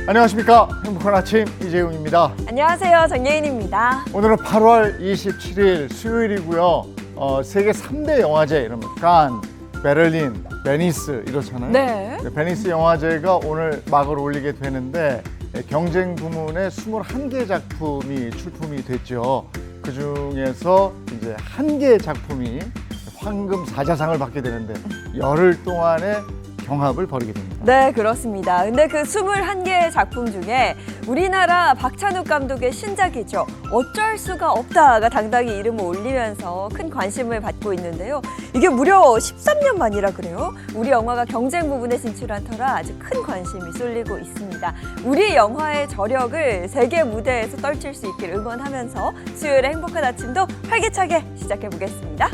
안녕하십니까. 행복한 아침 이재용입니다. 안녕하세요. 정예인입니다. 오늘은 8월 27일 수요일이고요. 세계 3대 영화제 이러면 칸, 베를린, 베니스 이렇잖아요. 네. 베니스 영화제가 오늘 막을 올리게 되는데 경쟁 부문에 21개 작품이 출품이 됐죠. 그 중에서 이제 한 개의 작품이 황금 사자상을 받게 되는데 열흘 동안의 경합을 벌이게 됩니다. 네, 그렇습니다. 근데 그 21개의 작품 중에 우리나라 박찬욱 감독의 신작이죠. 어쩔 수가 없다가 당당히 이름을 올리면서 큰 관심을 받고 있는데요. 이게 무려 13년 만이라 그래요. 우리 영화가 경쟁 부분에 진출한 터라 아주 큰 관심이 쏠리고 있습니다. 우리 영화의 저력을 세계 무대에서 떨칠 수 있길 응원하면서 수요일의 행복한 아침도 활기차게 시작해 보겠습니다.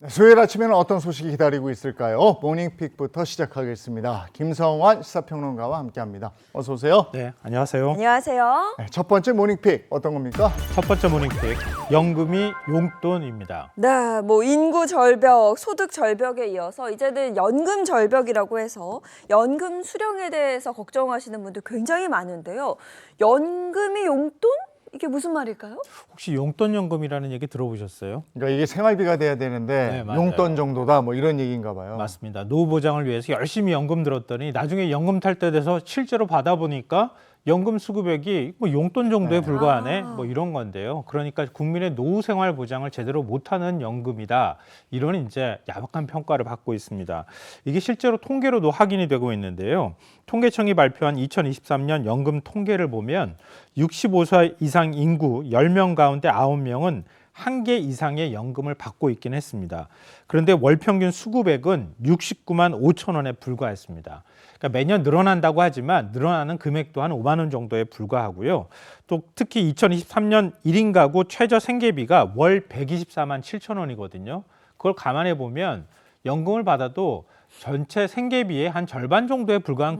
수요일 아침에는 어떤 소식이 기다리고 있을까요? 모닝픽부터 시작하겠습니다. 김성환 시사평론가와 함께합니다. 어서 오세요. 네, 안녕하세요. 안녕하세요. 네, 첫 번째 모닝픽 어떤 겁니까? 첫 번째 모닝픽, 연금이 용돈입니다. 네, 뭐 인구 절벽, 소득 절벽에 이어서 이제는 연금 절벽이라고 해서 연금 수령에 대해서 걱정하시는 분들 굉장히 많은데요. 연금이 용돈? 이게 무슨 말일까요? 혹시 용돈연금이라는 얘기 들어보셨어요? 그러니까 이게 생활비가 돼야 되는데 네, 맞아요. 용돈 정도다 뭐 이런 얘기인가 봐요. 맞습니다. 노후 보장을 위해서 열심히 연금 들었더니 나중에 연금 탈때 돼서 실제로 받아보니까 연금 수급액이 뭐 용돈 정도에 불과하네, 뭐 이런 건데요. 그러니까 국민의 노후 생활 보장을 제대로 못하는 연금이다. 이런 이제 야박한 평가를 받고 있습니다. 이게 실제로 통계로도 확인이 되고 있는데요. 통계청이 발표한 2023년 연금 통계를 보면 65세 이상 인구 10명 가운데 9명은 한 개 이상의 연금을 받고 있긴 했습니다. 그런데 월 평균 수급액은 69만 5천 원에 불과했습니다. 그러니까 매년 늘어난다고 하지만 늘어나는 금액도 한 5만 원 정도에 불과하고요. 또 특히 2023년 1인 가구 최저 생계비가 월 124만 7천 원이거든요. 그걸 감안해 보면 연금을 받아도 전체 생계비의 한 절반 정도에 불과한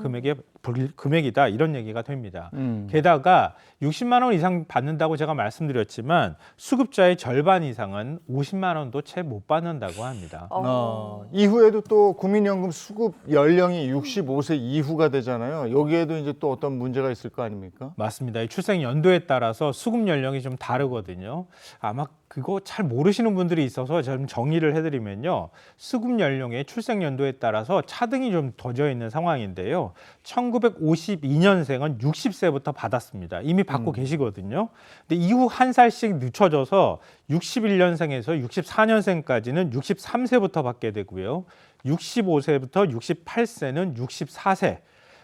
금액이다 이런 얘기가 됩니다. 게다가 60만 원 이상 받는다고 제가 말씀드렸지만 수급자의 절반 이상은 50만 원도 채 못 받는다고 합니다. 이후에도 또 국민연금 수급 연령이 65세 이후가 되잖아요. 여기에도 이제 또 어떤 문제가 있을 거 아닙니까? 맞습니다. 이 출생 연도에 따라서 수급 연령이 좀 다르거든요. 아마 그거 잘 모르시는 분들이 있어서 좀 정의를 해드리면요. 수급 연령의 출생 연도에 따라서 차등이 좀 더져 있는 상황인데요. 1952년생은 60세부터 받았습니다. 이미 받고 계시거든요. 근데 이후 한 살씩 늦춰져서 61년생에서 64년생까지는 63세부터 받게 되고요. 65세부터 68세는 64세.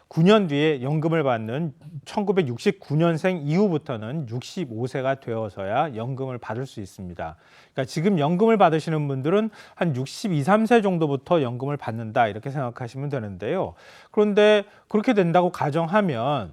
9년 뒤에 연금을 받는 1969년생 이후부터는 65세가 되어서야 연금을 받을 수 있습니다. 그러니까 지금 연금을 받으시는 분들은 한 62, 3세 정도부터 연금을 받는다 이렇게 생각하시면 되는데요. 그런데 그렇게 된다고 가정하면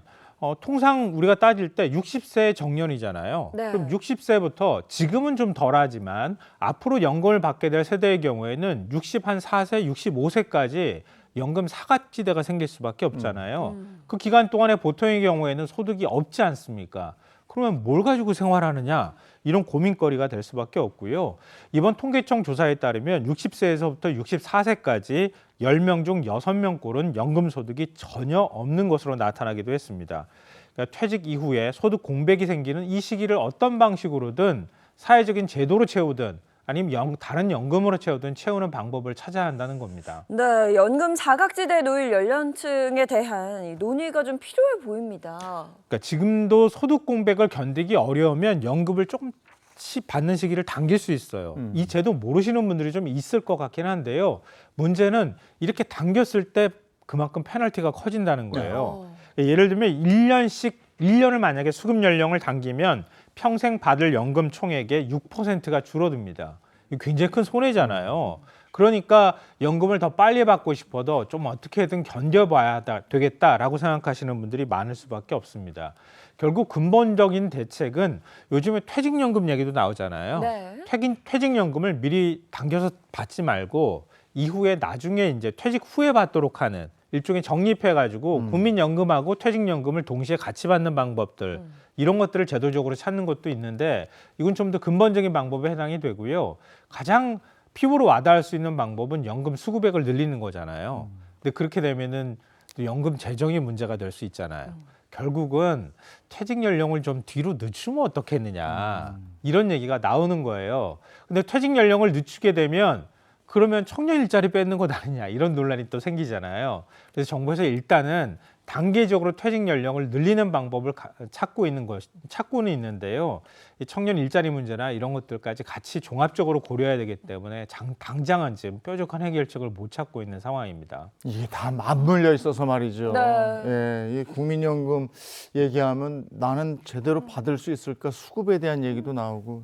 통상 우리가 따질 때 60세 정년이잖아요. 네. 그럼 60세부터 지금은 좀 덜하지만 앞으로 연금을 받게 될 세대의 경우에는 64세, 65세까지 연금 사각지대가 생길 수밖에 없잖아요. 그 기간 동안에 보통의 경우에는 소득이 없지 않습니까? 그러면 뭘 가지고 생활하느냐? 이런 고민거리가 될 수밖에 없고요. 이번 통계청 조사에 따르면 60세에서부터 64세까지 10명 중 6명꼴은 연금 소득이 전혀 없는 것으로 나타나기도 했습니다. 그러니까 퇴직 이후에 소득 공백이 생기는 이 시기를 어떤 방식으로든 사회적인 제도로 채우든 아니면 다른 연금으로 채우는 방법을 찾아야 한다는 겁니다. 네, 연금 사각지대에 놓일 연령층에 대한 이 논의가 좀 필요해 보입니다. 그러니까 지금도 소득 공백을 견디기 어려우면 연금을 조금씩 받는 시기를 당길 수 있어요. 이 제도 모르시는 분들이 좀 있을 것 같긴 한데요. 문제는 이렇게 당겼을 때 그만큼 페널티가 커진다는 거예요. 예를 들면 1년을 만약에 수급 연령을 당기면 평생 받을 연금 총액의 6%가 줄어듭니다. 이거 굉장히 큰 손해잖아요. 그러니까 연금을 더 빨리 받고 싶어도 좀 어떻게든 견뎌봐야 되겠다라고 생각하시는 분들이 많을 수밖에 없습니다. 결국 근본적인 대책은 요즘에 퇴직연금 얘기도 나오잖아요. 네. 퇴직연금을 미리 당겨서 받지 말고 이후에 나중에 이제 퇴직 후에 받도록 하는 일종의 정립해가지고 국민연금하고 퇴직연금을 동시에 같이 받는 방법들 이런 것들을 제도적으로 찾는 것도 있는데 이건 좀 더 근본적인 방법에 해당이 되고요. 가장 피부로 와닿을 수 있는 방법은 연금 수급액을 늘리는 거잖아요. 근데 그렇게 되면은 또 연금 재정이 문제가 될 수 있잖아요. 결국은 퇴직 연령을 좀 뒤로 늦추면 어떻겠느냐 이런 얘기가 나오는 거예요. 근데 퇴직 연령을 늦추게 되면 그러면 청년 일자리 뺏는 것 아니냐 이런 논란이 또 생기잖아요. 그래서 정부에서 일단은 단계적으로 퇴직 연령을 늘리는 방법을 찾고는 있는데요. 이 청년 일자리 문제나 이런 것들까지 같이 종합적으로 고려해야 되기 때문에 당장은 지금 뾰족한 해결책을 못 찾고 있는 상황입니다. 이게 다 맞물려 있어서 말이죠. 네. 예, 이 국민연금 얘기하면 나는 제대로 받을 수 있을까 수급에 대한 얘기도 나오고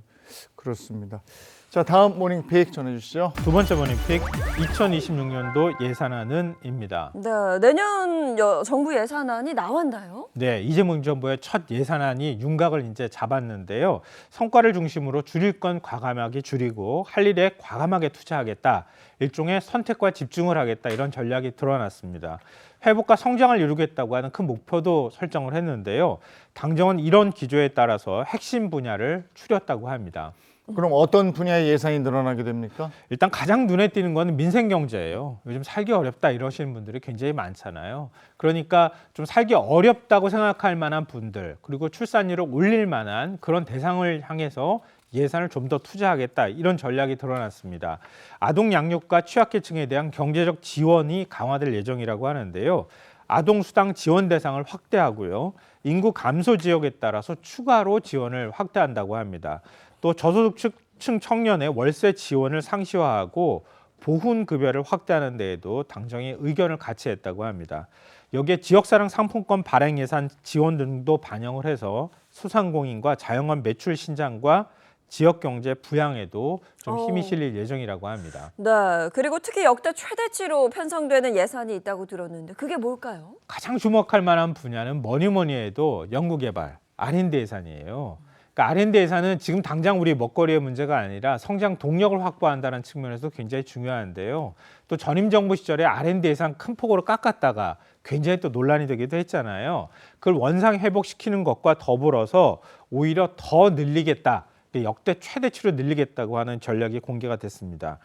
그렇습니다. 자, 다음 모닝픽 전해주시죠. 두 번째 모닝픽 2026년도 예산안은입니다. 네, 내년 정부 예산안이 나왔나요? 네, 이재명 정부의 첫 예산안이 윤곽을 이제 잡았는데요. 성과를 중심으로 줄일 건 과감하게 줄이고 할 일에 과감하게 투자하겠다. 일종의 선택과 집중을 하겠다. 이런 전략이 드러났습니다. 회복과 성장을 이루겠다고 하는 큰 목표도 설정을 했는데요. 당정은 이런 기조에 따라서 핵심 분야를 추렸다고 합니다. 그럼 어떤 분야의 예산이 늘어나게 됩니까? 일단 가장 눈에 띄는 건 민생 경제예요. 요즘 살기 어렵다 이러시는 분들이 굉장히 많잖아요. 그러니까 좀 살기 어렵다고 생각할 만한 분들 그리고 출산율을 올릴 만한 그런 대상을 향해서 예산을 좀 더 투자하겠다 이런 전략이 드러났습니다. 아동 양육과 취약계층에 대한 경제적 지원이 강화될 예정이라고 하는데요. 아동 수당 지원 대상을 확대하고요. 인구 감소 지역에 따라서 추가로 지원을 확대한다고 합니다. 또 저소득층 청년의 월세 지원을 상시화하고 보훈급여를 확대하는 데에도 당정이 의견을 같이 했다고 합니다. 여기에 지역사랑 상품권 발행 예산 지원 등도 반영을 해서 소상공인과 자영업 매출 신장과 지역경제 부양에도 좀 힘이 실릴 예정이라고 합니다. 네, 그리고 특히 역대 최대치로 편성되는 예산이 있다고 들었는데 그게 뭘까요? 가장 주목할 만한 분야는 뭐니 해도 연구개발, R&D 예산이에요. 그러니까 R&D 예산은 지금 당장 우리 먹거리의 문제가 아니라 성장 동력을 확보한다는 측면에서 굉장히 중요한데요. 또 전임 정부 시절에 R&D 예산 큰 폭으로 깎았다가 굉장히 또 논란이 되기도 했잖아요. 그걸 원상 회복시키는 것과 더불어서 오히려 더 늘리겠다. 역대 최대치로 늘리겠다고 하는 전략이 공개가 됐습니다.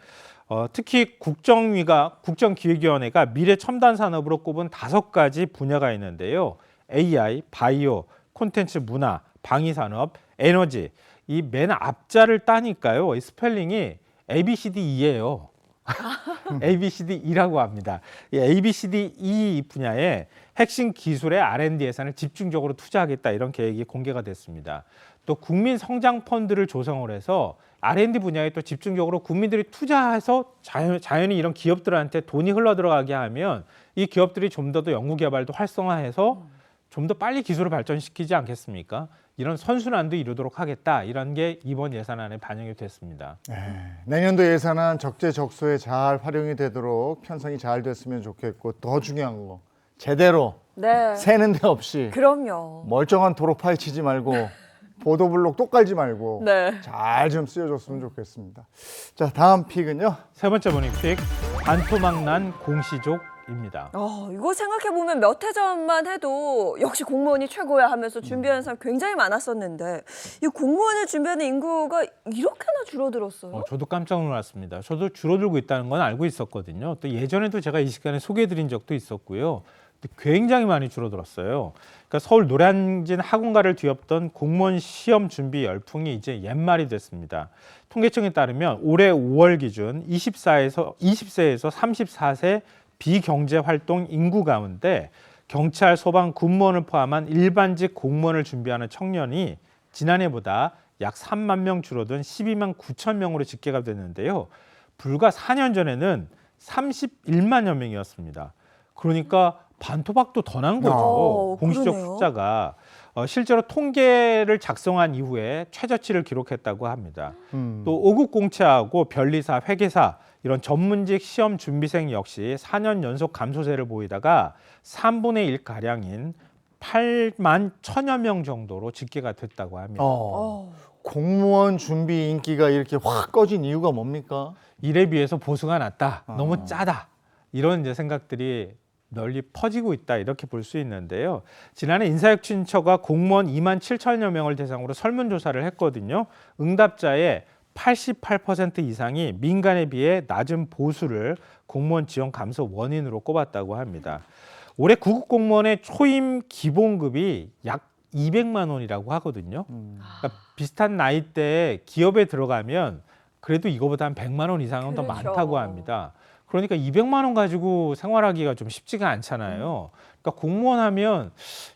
특히 국정기획위원회가 미래 첨단 산업으로 꼽은 5가지 분야가 있는데요. AI, 바이오, 콘텐츠 문화, 방위산업, 에너지. 이 맨 앞자를 따니까요. 이 스펠링이 ABCDE예요. ABCDE라고 합니다. 이 ABCDE 분야에 핵심 기술의 R&D 예산을 집중적으로 투자하겠다 이런 계획이 공개가 됐습니다. 또 국민 성장 펀드를 조성을 해서 R&D 분야에 또 집중적으로 국민들이 투자해서 자연히 이런 기업들한테 돈이 흘러 들어가게 하면 이 기업들이 좀 더 연구 개발도 활성화해서 좀 더 빨리 기술을 발전시키지 않겠습니까? 이런 선순환도 이루도록 하겠다. 이런 게 이번 예산안에 반영이 됐습니다. 내년도 예산안 적재적소에 잘 활용이 되도록 편성이 잘 됐으면 좋겠고 더 중요한 거 제대로 네, 새는 데 없이 그럼요. 멀쩡한 도로 파헤치지 말고 보도블록 또 깔지 말고 네. 잘 좀 쓰여줬으면 좋겠습니다. 자, 다음 픽은요. 세 번째 모닝픽 반토막난 공시족입니다. 이거 생각해보면 몇 해 전만 해도 역시 공무원이 최고야 하면서 준비하는 사람 굉장히 많았었는데 이 공무원을 준비하는 인구가 이렇게나 줄어들었어요? 저도 깜짝 놀랐습니다. 저도 줄어들고 있다는 건 알고 있었거든요. 또 예전에도 제가 이 시간에 소개해드린 적도 있었고요. 굉장히 많이 줄어들었어요. 그러니까 서울 노량진 학원가를 뒤엎던 공무원 시험 준비 열풍이 이제 옛말이 됐습니다. 통계청에 따르면 올해 5월 기준 20세에서 34세 비경제활동 인구 가운데 경찰, 소방, 군무원을 포함한 일반직 공무원을 준비하는 청년이 지난해보다 약 3만 명 줄어든 12만 9천 명으로 집계가 됐는데요. 불과 4년 전에는 31만여 명이었습니다. 그러니까 반토막도 더 난 거죠. 공시적 그러네요. 숫자가. 실제로 통계를 작성한 이후에 최저치를 기록했다고 합니다. 또 5급 공채하고 변리사, 회계사 이런 전문직 시험 준비생 역시 4년 연속 감소세를 보이다가 3분의 1가량인 8만 1천여 명 정도로 집계가 됐다고 합니다. 공무원 준비 인기가 이렇게 확 꺼진 이유가 뭡니까? 일에 비해서 보수가 낮다. 너무 짜다. 이런 이제 생각들이 널리 퍼지고 있다 이렇게 볼 수 있는데요. 지난해 인사혁신처가 공무원 2만 7천여 명을 대상으로 설문조사를 했거든요. 응답자의 88% 이상이 민간에 비해 낮은 보수를 공무원 지원 감소 원인으로 꼽았다고 합니다. 올해 구급 공무원의 초임 기본급이 약 200만 원이라고 하거든요. 그러니까 비슷한 나이대에 기업에 들어가면 그래도 이거보다 한 100만 원 이상은 더 그렇죠. 많다고 합니다. 그러니까 200만 원 가지고 생활하기가 좀 쉽지가 않잖아요. 그러니까 공무원 하면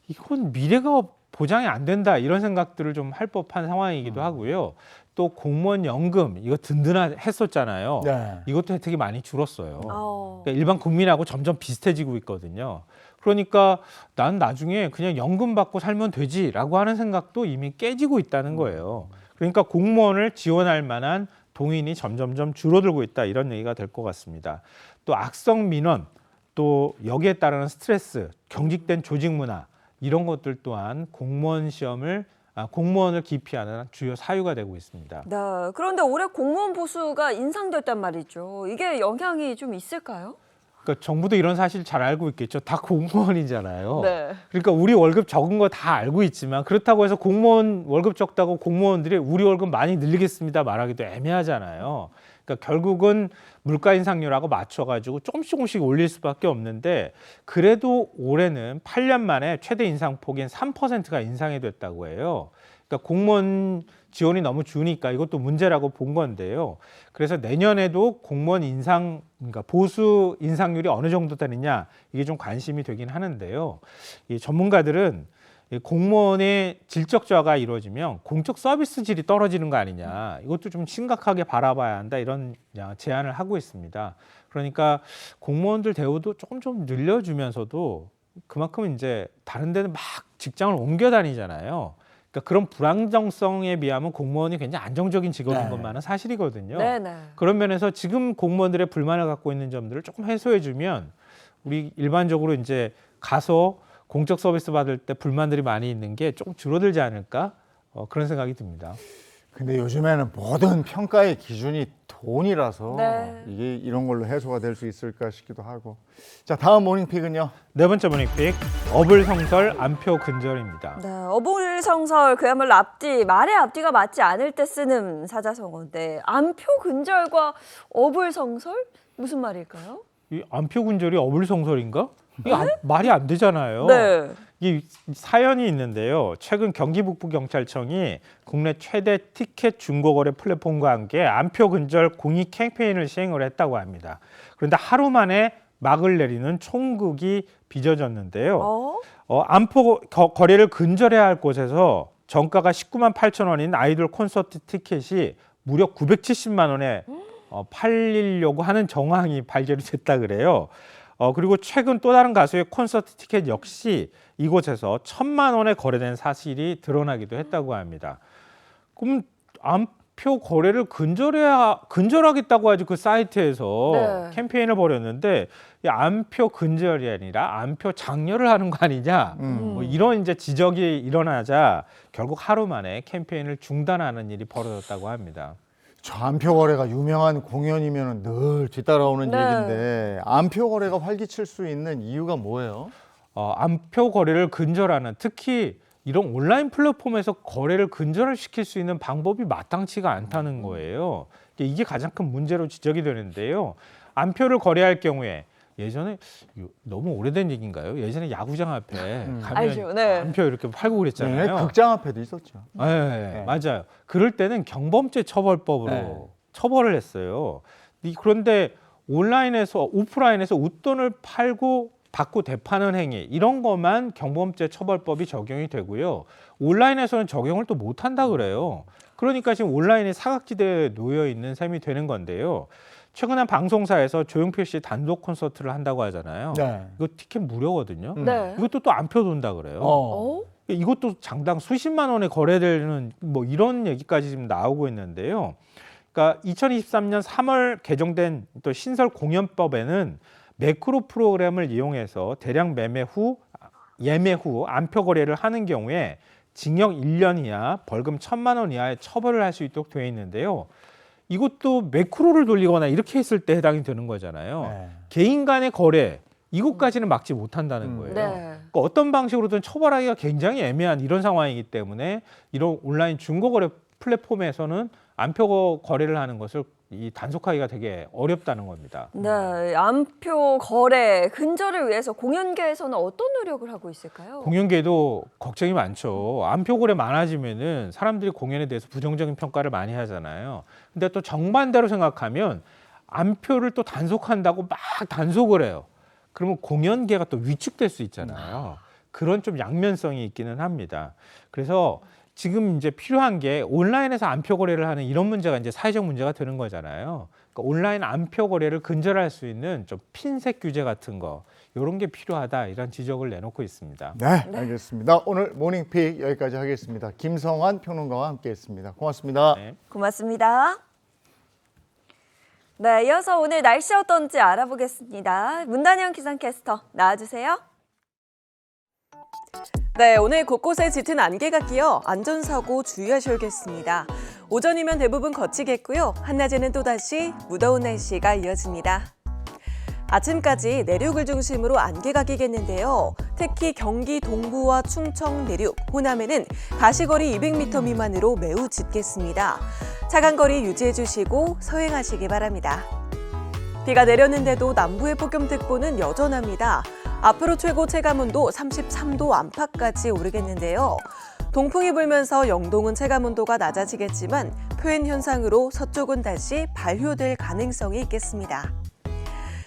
이건 미래가 보장이 안 된다 이런 생각들을 좀 할 법한 상황이기도 하고요. 또 공무원 연금 이거 든든했었잖아요. 네. 이것도 혜택이 많이 줄었어요. 어. 그러니까 일반 국민하고 점점 비슷해지고 있거든요. 그러니까 난 나중에 그냥 연금 받고 살면 되지라고 하는 생각도 이미 깨지고 있다는 거예요. 그러니까 공무원을 지원할 만한 동인이 점점점 줄어들고 있다 이런 얘기가 될 것 같습니다. 또 악성 민원, 또 여기에 따르는 스트레스, 경직된 조직 문화 이런 것들 또한 공무원을 기피하는 주요 사유가 되고 있습니다. 네. 그런데 올해 공무원 보수가 인상됐단 말이죠. 이게 영향이 좀 있을까요? 그러니까 정부도 이런 사실 잘 알고 있겠죠. 다 공무원이잖아요. 네. 그러니까 우리 월급 적은 거 다 알고 있지만 그렇다고 해서 공무원 월급 적다고 공무원들이 우리 월급 많이 늘리겠습니다 말하기도 애매하잖아요. 그러니까 결국은 물가 인상률하고 맞춰가지고 조금씩 올릴 수밖에 없는데 그래도 올해는 8년 만에 최대 인상폭인 3%가 인상이 됐다고 해요. 그러니까 공무원 지원이 너무 주니까 이것도 문제라고 본 건데요. 그래서 내년에도 공무원 그러니까 보수 인상률이 어느 정도 되느냐 이게 좀 관심이 되긴 하는데요. 이 전문가들은 이 공무원의 질적 저하가 이루어지면 공적 서비스 질이 떨어지는 거 아니냐 이것도 좀 심각하게 바라봐야 한다 이런 제안을 하고 있습니다. 그러니까 공무원들 대우도 조금 좀 늘려주면서도 그만큼 이제 다른 데는 막 직장을 옮겨 다니잖아요. 그러니까 그런 불안정성에 비하면 공무원이 굉장히 안정적인 직업인 네. 것만은 사실이거든요. 네네. 그런 면에서 지금 공무원들의 불만을 갖고 있는 점들을 조금 해소해주면 우리 일반적으로 이제 가서 공적 서비스 받을 때 불만들이 많이 있는 게 조금 줄어들지 않을까 그런 생각이 듭니다. 근데 요즘에는 모든 평가의 기준이 돈이라서 네. 이게 이런 걸로 해소가 될 수 있을까 싶기도 하고. 자, 다음 모닝픽은요. 네 번째 모닝픽 어불성설 안표 근절입니다. 네, 어불성설 그야말로 말의 앞뒤가 맞지 않을 때 쓰는 사자성어인데 안표 근절과 어불성설 무슨 말일까요? 이 안표 근절이 어불성설인가? 이게 말이 안 되잖아요. 네. 이 사연이 있는데요. 최근 경기북부경찰청이 국내 최대 티켓 중고거래 플랫폼과 함께 안표 근절 공익 캠페인을 시행을 했다고 합니다. 그런데 하루 만에 막을 내리는 총극이 빚어졌는데요. 안표 거래를 근절해야 할 곳에서 정가가 19만 8천 원인 아이돌 콘서트 티켓이 무려 970만 원에 팔리려고 하는 정황이 발견이 됐다 그래요. 그리고 최근 또 다른 가수의 콘서트 티켓 역시 이곳에서 1,000만 원에 거래된 사실이 드러나기도 했다고 합니다. 그럼 안표 거래를 근절하겠다고 하지 그 사이트에서 네. 캠페인을 벌였는데 이 안표 근절이 아니라 안표 장려를 하는 거 아니냐 뭐 이런 이제 지적이 일어나자 결국 하루 만에 캠페인을 중단하는 일이 벌어졌다고 합니다. 저 안표 거래가 유명한 공연이면 늘 뒤따라오는 네. 얘기인데 안표 거래가 활기칠 수 있는 이유가 뭐예요? 안표 거래를 근절하는 특히 이런 온라인 플랫폼에서 거래를 근절을 시킬 수 있는 방법이 마땅치가 않다는 거예요. 이게 가장 큰 문제로 지적이 되는데요. 안표를 거래할 경우에 예전에 너무 오래된 얘기인가요? 예전에 야구장 앞에 가면 알죠. 네. 안표 이렇게 팔고 네, 그랬잖아요. 극장 앞에도 있었죠. 네, 맞아요. 그럴 때는 경범죄 처벌법으로 네. 처벌을 했어요. 그런데 온라인에서 오프라인에서 웃돈을 받고 되파는 행위 이런 것만 경범죄 처벌법이 적용이 되고요. 온라인에서는 적용을 또 못한다 그래요. 그러니까 지금 온라인에 사각지대에 놓여 있는 셈이 되는 건데요. 최근에 방송사에서 조용필 씨 단독 콘서트를 한다고 하잖아요. 네. 이거 티켓 무료거든요. 네. 이것도 또 안표 돈다 그래요. 어? 이것도 장당 수십만 원에 거래되는 뭐 이런 얘기까지 지금 나오고 있는데요. 그러니까 2023년 3월 개정된 또 신설 공연법에는 매크로 프로그램을 이용해서 대량 예매 후 안표 거래를 하는 경우에 징역 1년 이하, 벌금 1,000만 원 이하의 처벌을 할 수 있도록 되어 있는데요. 이것도 매크로를 돌리거나 이렇게 했을 때 해당이 되는 거잖아요. 네. 개인 간의 거래 이것까지는 막지 못한다는 거예요. 네. 그러니까 어떤 방식으로든 처벌하기가 굉장히 애매한 이런 상황이기 때문에 이런 온라인 중고거래 플랫폼에서는 암표 거래를 하는 것을 이 단속하기가 되게 어렵다는 겁니다. 네, 암표 거래 근절을 위해서 공연계에서는 어떤 노력을 하고 있을까요? 공연계도 걱정이 많죠. 암표 거래 많아지면은 사람들이 공연에 대해서 부정적인 평가를 많이 하잖아요. 근데 또 정반대로 생각하면 암표를 또 단속한다고 막 단속을 해요. 그러면 공연계가 또 위축될 수 있잖아요. 그런 좀 양면성이 있기는 합니다. 그래서 지금 이제 필요한 게 온라인에서 암표 거래를 하는 이런 문제가 이제 사회적 문제가 되는 거잖아요. 그러니까 온라인 암표 거래를 근절할 수 있는 좀 핀셋 규제 같은 거 이런 게 필요하다 이런 지적을 내놓고 있습니다. 네, 알겠습니다. 오늘 모닝픽 여기까지 하겠습니다. 김성환 평론가와 함께했습니다. 고맙습니다. 네. 고맙습니다. 네, 이어서 오늘 날씨 어떤지 알아보겠습니다. 문단영 기상캐스터 나와주세요. 네, 오늘 곳곳에 짙은 안개가 끼어 안전사고 주의하셔야겠습니다. 오전이면 대부분 거치겠고요. 한낮에는 또다시 무더운 날씨가 이어집니다. 아침까지 내륙을 중심으로 안개가 끼겠는데요. 특히 경기 동부와 충청 내륙, 호남에는 가시거리 200m 미만으로 매우 짙겠습니다. 차간 거리 유지해 주시고 서행하시기 바랍니다. 비가 내렸는데도 남부의 폭염특보는 여전합니다. 앞으로 최고 체감온도 33도 안팎까지 오르겠는데요. 동풍이 불면서 영동은 체감온도가 낮아지겠지만 표현 현상으로 서쪽은 다시 발효될 가능성이 있겠습니다.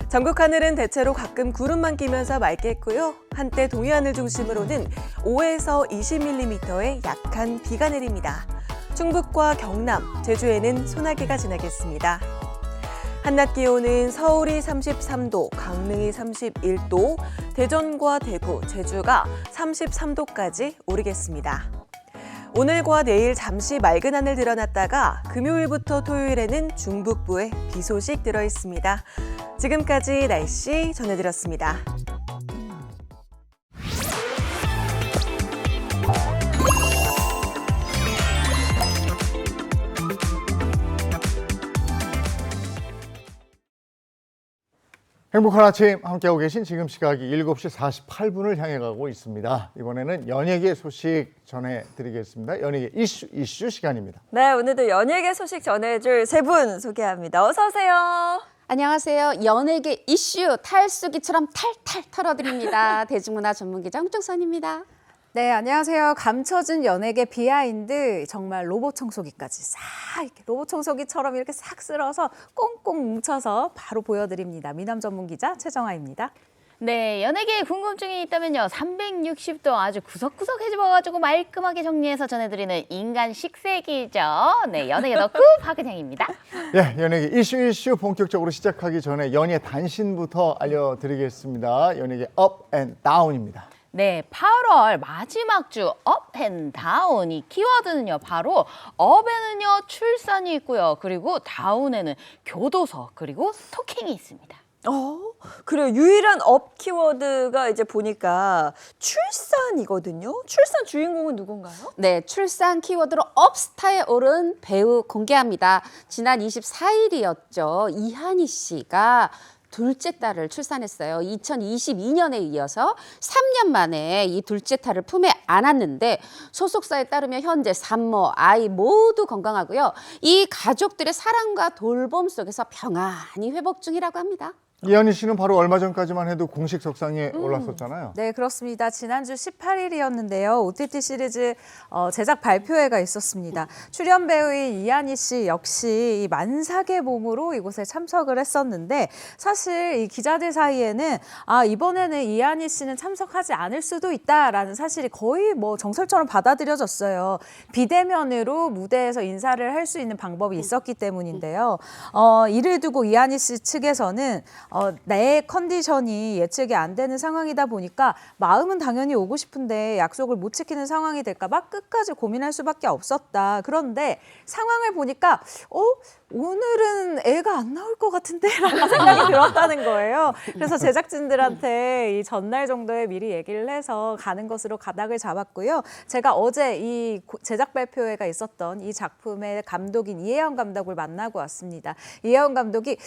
전국 하늘은 대체로 가끔 구름만 끼면서 맑겠고요. 한때 동해안을 중심으로는 5에서 20mm의 약한 비가 내립니다. 충북과 경남, 제주에는 소나기가 지나겠습니다. 한낮 기온은 서울이 33도, 강릉이 31도, 대전과 대구, 제주가 33도까지 오르겠습니다. 오늘과 내일 잠시 맑은 하늘 드러났다가 금요일부터 토요일에는 중북부에 비 소식 들어 있습니다. 지금까지 날씨 전해드렸습니다. 행복한 아침 함께하고 계신 지금 시각이 7시 48분을 향해 가고 있습니다. 이번에는 연예계 소식 전해드리겠습니다. 연예계 이슈 시간입니다. 네, 오늘도 연예계 소식 전해줄 세 분 소개합니다. 어서 오세요. 안녕하세요. 연예계 이슈 탈수기처럼 탈탈 털어드립니다. 대중문화 전문기자 홍정선입니다. 네, 안녕하세요. 감춰진 연예계 비하인드 정말 로봇 청소기까지 싹 이렇게 로봇 청소기처럼 이렇게 싹 쓸어서 꽁꽁 뭉쳐서 바로 보여드립니다. 미남 전문기자 최정아입니다. 네, 연예계에 궁금증이 있다면요. 360도 아주 구석구석 해집어가지고 말끔하게 정리해서 전해드리는 인간 식세기죠. 네, 연예계 덕후 박은영입니다. 예, 연예계 이슈 본격적으로 시작하기 전에 연예 단신부터 알려드리겠습니다. 연예계 업 앤 다운입니다. 네, 8월 마지막 주 업 앤 다운 이 키워드는요. 바로 업에는요 출산이 있고요. 그리고 다운에는 교도소 그리고 스토킹이 있습니다. 그래요. 유일한 업 키워드가 이제 보니까 출산이거든요. 출산 주인공은 누군가요? 네, 출산 키워드로 업스타에 오른 배우 공개합니다. 지난 24일이었죠. 이한희 씨가 둘째 딸을 출산했어요. 2022년에 이어서 3년 만에 이 둘째 딸을 품에 안았는데 소속사에 따르면 현재 산모, 아이 모두 건강하고요. 이 가족들의 사랑과 돌봄 속에서 평안히 회복 중이라고 합니다. 이한희 씨는 바로 얼마 전까지만 해도 공식 석상에 올랐었잖아요. 네, 그렇습니다. 지난주 18일이었는데요. OTT 시리즈 제작 발표회가 있었습니다. 출연 배우인 이한희 씨 역시 이 만삭의 몸으로 이곳에 참석을 했었는데 사실 이 기자들 사이에는 이번에는 이한희 씨는 참석하지 않을 수도 있다라는 사실이 거의 뭐 정설처럼 받아들여졌어요. 비대면으로 무대에서 인사를 할 수 있는 방법이 있었기 때문인데요. 이를 두고 이한희 씨 측에서는 내 컨디션이 예측이 안 되는 상황이다 보니까 마음은 당연히 오고 싶은데 약속을 못 지키는 상황이 될까 봐 끝까지 고민할 수밖에 없었다. 그런데 상황을 보니까 오늘은 애가 안 나올 것 같은데? 라는 생각이 들었다는 거예요. 그래서 제작진들한테 이 전날 정도에 미리 얘기를 해서 가는 것으로 가닥을 잡았고요. 제가 어제 이 제작 발표회가 있었던 이 작품의 감독인 이혜영 감독을 만나고 왔습니다. 이혜영 감독이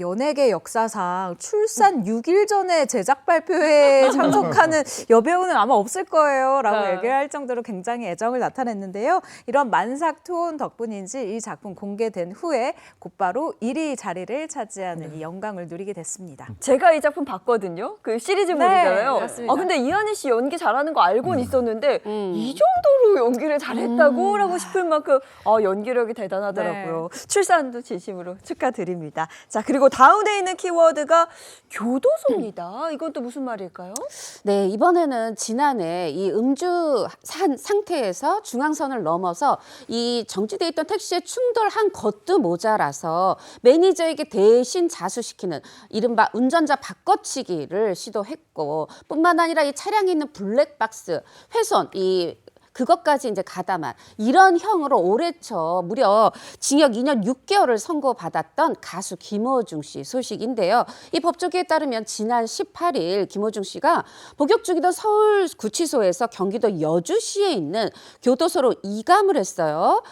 연예계 역사상 출산 6일 전에 제작 발표회에 참석하는 여배우는 아마 없을 거예요. 라고 얘기를 할 정도로 굉장히 애정을 나타냈는데요. 이런 만삭 투혼 덕분인지 이 작품 공개된 후에 곧바로 1위 자리를 차지하는 이 영광을 누리게 됐습니다. 제가 이 작품 봤거든요. 그 시리즈물이잖아요. 맞습니다. 근데 이한희 씨 연기 잘하는 거 알고는 있었는데 이 정도로 연기를 잘했다고 라고 싶을 만큼 연기력이 대단하더라고요. 출산도 진심으로 축하드립니다. 자, 그리고 다운에 있는 키워드가 교도소입니다. 이건 또 무슨 말일까요? 네, 이번에는 지난해 이 음주 상태에서 중앙선을 넘어서 이 정지돼 있던 택시에 충돌한 것도 모자라서 매니저에게 대신 자수시키는 이른바 운전자 바꿔치기를 시도했고, 뿐만 아니라 이 차량에 있는 블랙박스 훼손, 그것까지 이제 가담한 이런 형으로 올해 초 무려 징역 2년 6개월을 선고받았던 가수 김호중 씨 소식인데요. 이 법조계에 따르면 지난 18일 김호중 씨가 복역 중이던 서울구치소에서 경기도 여주시에 있는 교도소로 이감을 했어요.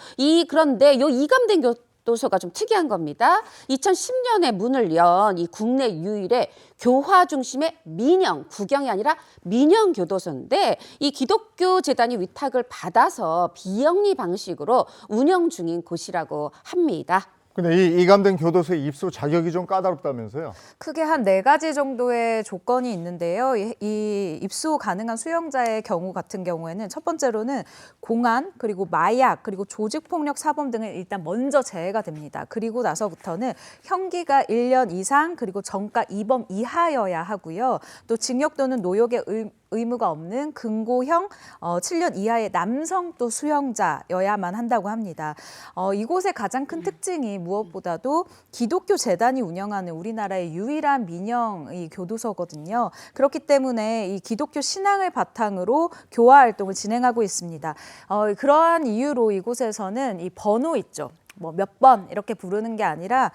그런데 요 이감된 교도소가 좀 특이한 겁니다. 2010년에 문을 연 이 국내 유일의 교화 중심의 민영, 구경이 아니라 민영 교도소인데, 이 기독교 재단이 위탁을 받아서 비영리 방식으로 운영 중인 곳이라고 합니다. 근데 이 이감된 교도소의 입소 자격이 좀 까다롭다면서요? 크게 한 4가지 정도의 조건이 있는데요. 이 입소 가능한 수용자의 경우 같은 경우에는 첫 번째로는 공안, 그리고 마약, 그리고 조직폭력 사범 등을 일단 먼저 제외가 됩니다. 그리고 나서부터는 형기가 1년 이상, 그리고 정가 2범 이하여야 하고요. 또 징역 또는 노역의 의무가 없는 금고형 7년 이하의 남성 또 수용자여야만 한다고 합니다. 이곳의 가장 큰 특징이 무엇보다도 기독교 재단이 운영하는 우리나라의 유일한 민영 교도소거든요. 그렇기 때문에 이 기독교 신앙을 바탕으로 교화 활동을 진행하고 있습니다. 그러한 이유로 이곳에서는 이 번호 있죠. 몇 번 이렇게 부르는 게 아니라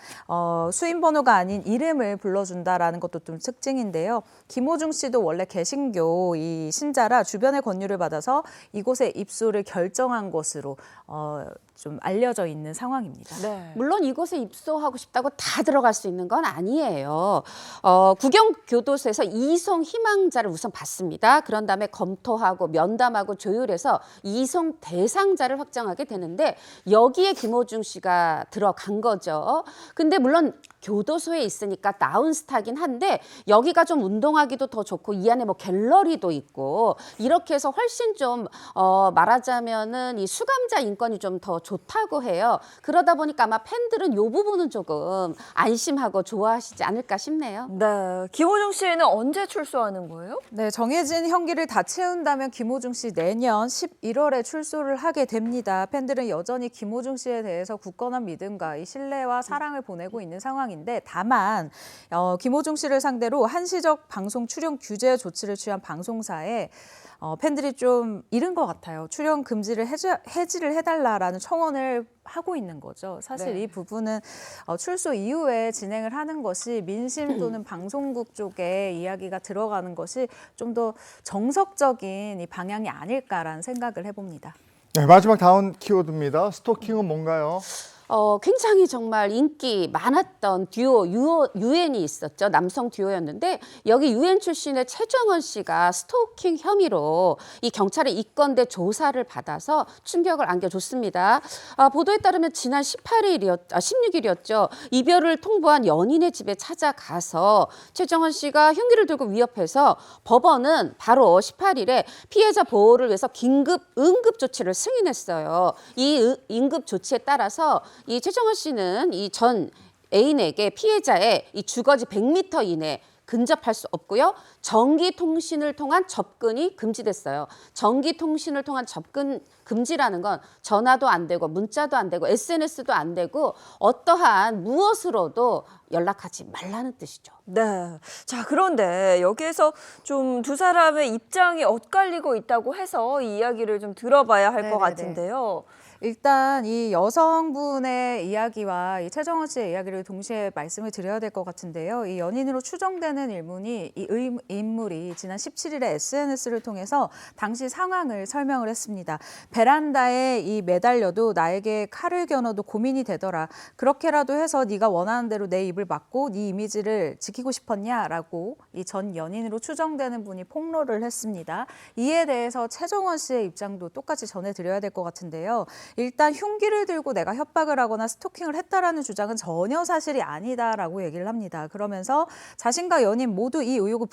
수인 번호가 아닌 이름을 불러준다라는 것도 좀 특징인데요. 김호중 씨도 원래 개신교 이 신자라 주변의 권유를 받아서 이곳에 입소를 결정한 것으로 좀 알려져 있는 상황입니다. 네. 물론 이곳에 입소하고 싶다고 다 들어갈 수 있는 건 아니에요. 구경교도소에서 이송 희망자를 우선 받습니다. 그런 다음에 검토하고 면담하고 조율해서 이송 대상자를 확정하게 되는데, 여기에 김호중 씨가 들어간 거죠. 근데 물론 교도소에 있으니까 다운스타긴 한데 여기가 좀 운동하기도 더 좋고 이 안에 뭐 갤러리도 있고 이렇게 해서 훨씬 좀 말하자면은 이 수감자 인권이 좀 더 좋다고 해요. 그러다 보니까 아마 팬들은 이 부분은 조금 안심하고 좋아하시지 않을까 싶네요. 네. 김호중 씨는 언제 출소하는 거예요? 네, 정해진 형기를 다 채운다면 김호중 씨 내년 11월에 출소를 하게 됩니다. 팬들은 여전히 김호중 씨에 대해서 굳건한 믿음과 이 신뢰와 사랑을 보내고 있는 상황인데, 다만 김호중 씨를 상대로 한시적 방송 출연 규제 조치를 취한 방송사에 팬들이 좀 잃은 것 같아요. 출연 금지를 해지를 해달라라는 청원을 하고 있는 거죠. 사실 네. 이 부분은 출소 이후에 진행을 하는 것이 민심 또는 방송국 쪽에 이야기가 들어가는 것이 좀 더 정석적인 이 방향이 아닐까라는 생각을 해봅니다. 네, 마지막 다운 키워드입니다. 스토킹은 뭔가요? 굉장히 정말 인기 많았던 듀오 유엔이 있었죠. 남성 듀오였는데 여기 유엔 출신의 최정원 씨가 스토킹 혐의로 이 경찰에 입건돼 조사를 받아서 충격을 안겨줬습니다. 보도에 따르면 지난 16일이었죠. 이별을 통보한 연인의 집에 찾아가서 최정원 씨가 흉기를 들고 위협해서 법원은 바로 18일에 피해자 보호를 위해서 긴급 응급 조치를 승인했어요. 이 응급 조치에 따라서 이 최정원 씨는 이 전 애인에게 피해자의 이 주거지 100m 이내 근접할 수 없고요. 전기통신을 통한 접근이 금지됐어요. 전기통신을 통한 접근 금지라는 건 전화도 안 되고 문자도 안 되고 SNS도 안 되고 어떠한 무엇으로도 연락하지 말라는 뜻이죠. 네. 자, 그런데 여기에서 좀 두 사람의 입장이 엇갈리고 있다고 해서 이 이야기를 좀 들어봐야 할 것 네네네. 같은데요. 일단 이 여성분의 이야기와 이 최정원 씨의 이야기를 동시에 말씀을 드려야 될 것 같은데요. 이 연인으로 추정되는 인물이 지난 17일에 SNS를 통해서 당시 상황을 설명을 했습니다. 베란다에 이 매달려도 나에게 칼을 겨눠도 고민이 되더라. 그렇게라도 해서 네가 원하는 대로 내 입을 막고 네 이미지를 지키고 싶었냐라고 이 전 연인으로 추정되는 분이 폭로를 했습니다. 이에 대해서 최정원 씨의 입장도 똑같이 전해드려야 될 것 같은데요. 일단 흉기를 들고 내가 협박을 하거나 스토킹을 했다라는 주장은 전혀 사실이 아니다라고 얘기를 합니다. 그러면서 자신과 연인 모두 이 의혹을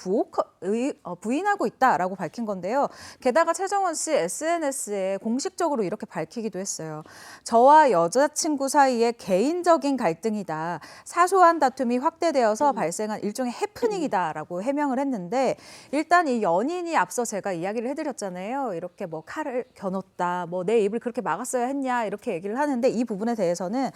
부인하고 있다라고 밝힌 건데요. 게다가 최정원 씨 SNS에 공식적으로 이렇게 밝히기도 했어요. 저와 여자친구 사이에 개인적인 갈등이다. 사소한 다툼이 확대되어서 발생한 일종의 해프닝이다라고 해명을 했는데 일단 이 연인이 앞서 제가 이야기를 해드렸잖아요. 이렇게 뭐 칼을 겨눴다. 뭐 내 입을 그렇게 막았어야 했냐 이렇게 얘기를 하는데 이 부분에 대해서는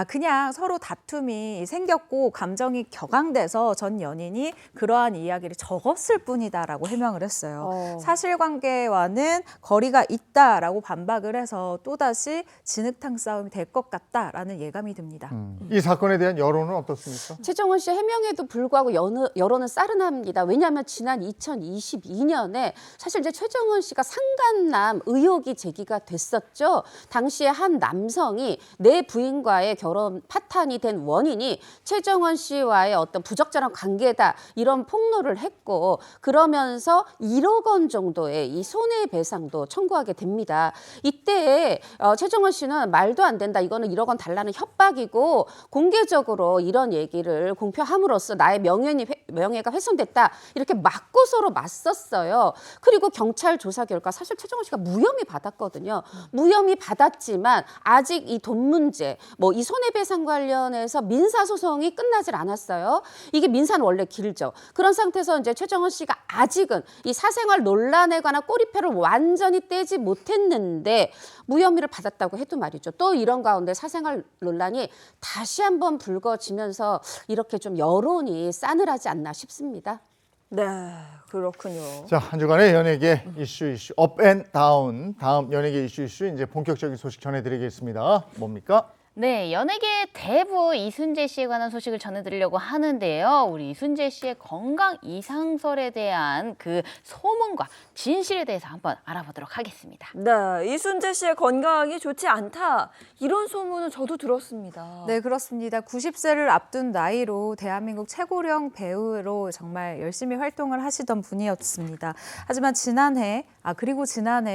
그냥 서로 다툼이 생겼고 감정이 격앙돼서 전 연인이 그러한 이야기를 적었을 뿐이다라고 해명을 했어요. 사실관계와는 거리가 있다라고 반박을 해서 또다시 진흙탕 싸움이 될 것 같다라는 예감이 듭니다. 이 사건에 대한 여론은 어떻습니까? 최정원 씨 해명에도 불구하고 여론은 싸른합니다. 왜냐하면 지난 2022년에 사실 이제 최정원 씨가 상간남 의혹이 제기가 됐었죠. 당시에 한 남성이 내 부인과의 결혼 파탄이 된 원인이 최정원 씨와의 어떤 부적절한 관계다 이런 폭로를 했고 그러면서 1억 원 정도의 이 손해배상도 청구하게 됩니다. 이때 최정원 씨는 말도 안 된다. 이거는 1억 원 달라는 협박이고 공개적으로 이런 얘기를 공표함으로써 나의 명예가 훼손됐다. 이렇게 맞고서로 맞섰어요. 그리고 경찰 조사 결과 사실 최정원 씨가 무혐의 받았거든요. 무혐의 받았지만 아직 이 돈 문제, 뭐 이 손해배상 관련해서 민사소송이 끝나질 않았어요. 이게 민사는 원래 길죠. 그런 상태에서 이제 최정원 씨가 아직은 이 사생활 논란에 관한 꼬리표를 완전히 떼지 못했는데 무혐의를 받았다고 해도 말이죠. 또 이런 가운데 사생활 논란이 다시 한번 불거지면서 이렇게 좀 여론이 싸늘하지 않나 싶습니다. 네, 그렇군요. 자, 한 주간의 연예계 이슈 업 앤 다운. 다음 연예계 이슈 이제 본격적인 소식 전해드리겠습니다. 뭡니까? 네, 연예계 대부 이순재 씨에 관한 소식을 전해드리려고 하는데요. 우리 이순재 씨의 건강 이상설에 대한 그 소문과 진실에 대해서 한번 알아보도록 하겠습니다. 네, 이순재 씨의 건강이 좋지 않다. 이런 소문은 저도 들었습니다. 네, 그렇습니다. 90세를 앞둔 나이로 대한민국 최고령 배우로 정말 열심히 활동을 하시던 분이었습니다. 하지만 지난해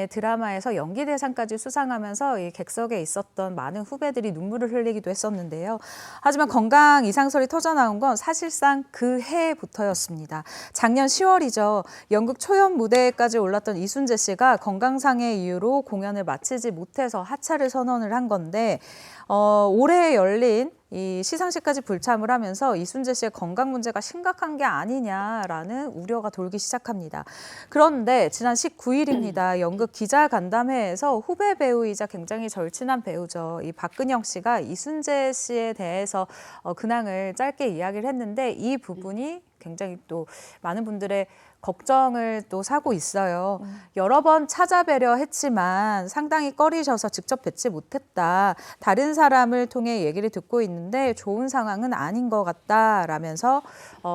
드라마에서 연기대상까지 수상하면서 이 객석에 있었던 많은 후배들이 눈물을 흘리기도 했었는데요. 하지만 건강 이상설이 터져나온 건 사실상 그 해부터였습니다. 작년 10월이죠. 연극 초연 무대까지 올랐던 이순재 씨가 건강상의 이유로 공연을 마치지 못해서 하차를 선언을 한 건데 올해 열린 이 시상식까지 불참을 하면서 이순재 씨의 건강 문제가 심각한 게 아니냐라는 우려가 돌기 시작합니다. 그런데 지난 19일입니다. 연극 기자간담회에서 후배 배우이자 굉장히 절친한 배우죠. 이 박근영 씨가 이순재 씨에 대해서 근황을 짧게 이야기를 했는데 이 부분이 굉장히 또 많은 분들의 걱정을 또 사고 있어요. 여러 번 찾아뵈려 했지만 상당히 꺼리셔서 직접 뵙지 못했다. 다른 사람을 통해 얘기를 듣고 있는데 좋은 상황은 아닌 것 같다라면서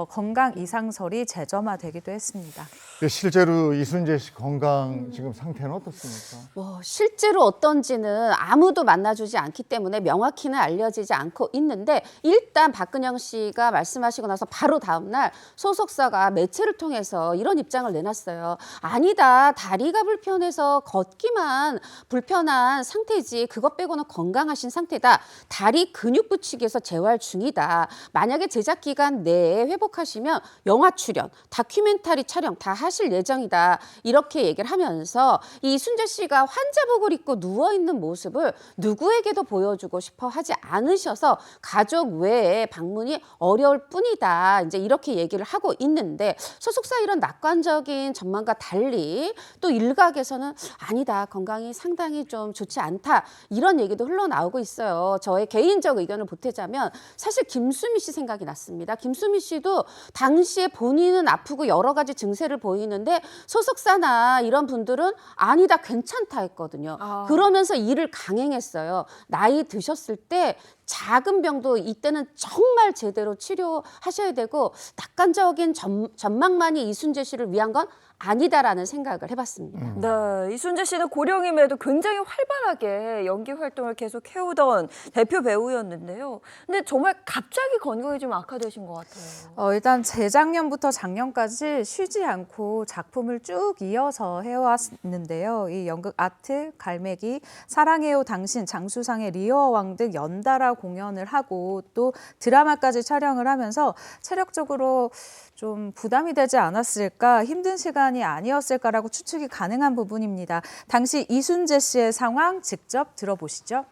건강 이상설이 재점화되기도 했습니다. 실제로 이순재 씨 건강 지금 상태는 어떻습니까? 실제로 어떤지는 아무도 만나주지 않기 때문에 명확히는 알려지지 않고 있는데 일단 박근영 씨가 말씀하시고 나서 바로 다음 날 소속사가 매체를 통해서 이런 입장을 내놨어요. 아니다. 다리가 불편해서 걷기만 불편한 상태지 그것 빼고는 건강하신 상태다. 다리 근육 붙이기에서 재활 중이다. 만약에 제작 기간 내에 회복하시면 영화 출연, 다큐멘터리 촬영 다 하실 예정이다. 이렇게 얘기를 하면서 이 순재 씨가 환자복을 입고 누워있는 모습을 누구에게도 보여주고 싶어 하지 않으셔서 가족 외에 방문이 어려울 뿐이다. 이제 이렇게 얘기 얘기를 하고 있는데 소속사 이런 낙관적인 전망과 달리 또 일각에서는 아니다, 건강이 상당히 좀 좋지 않다 이런 얘기도 흘러나오고 있어요. 저의 개인적 의견을 보태자면 사실 김수미 씨 생각이 났습니다. 김수미 씨도 당시에 본인은 아프고 여러 가지 증세를 보이는데 소속사나 이런 분들은 아니다, 괜찮다 했거든요. 그러면서 일을 강행했어요. 나이 드셨을 때 작은 병도 이때는 정말 제대로 치료하셔야 되고 낙관적인 전망만이 이순재 씨를 위한 건 아니다라는 생각을 해봤습니다. 네, 이순재 씨는 고령임에도 굉장히 활발하게 연기 활동을 계속 해오던 대표 배우였는데요. 근데 정말 갑자기 건강이 좀 악화되신 것 같아요. 일단 재작년부터 작년까지 쉬지 않고 작품을 쭉 이어서 해왔는데요. 이 연극 아트, 갈매기, 사랑해요 당신, 장수상의 리어왕 등 연달아 공연을 하고 또 드라마까지 촬영을 하면서 체력적으로 좀 부담이 되지 않았을까, 힘든 시간이 아니었을까라고 추측이 가능한 부분입니다. 당시 이순재 씨의 상황 직접 들어보시죠.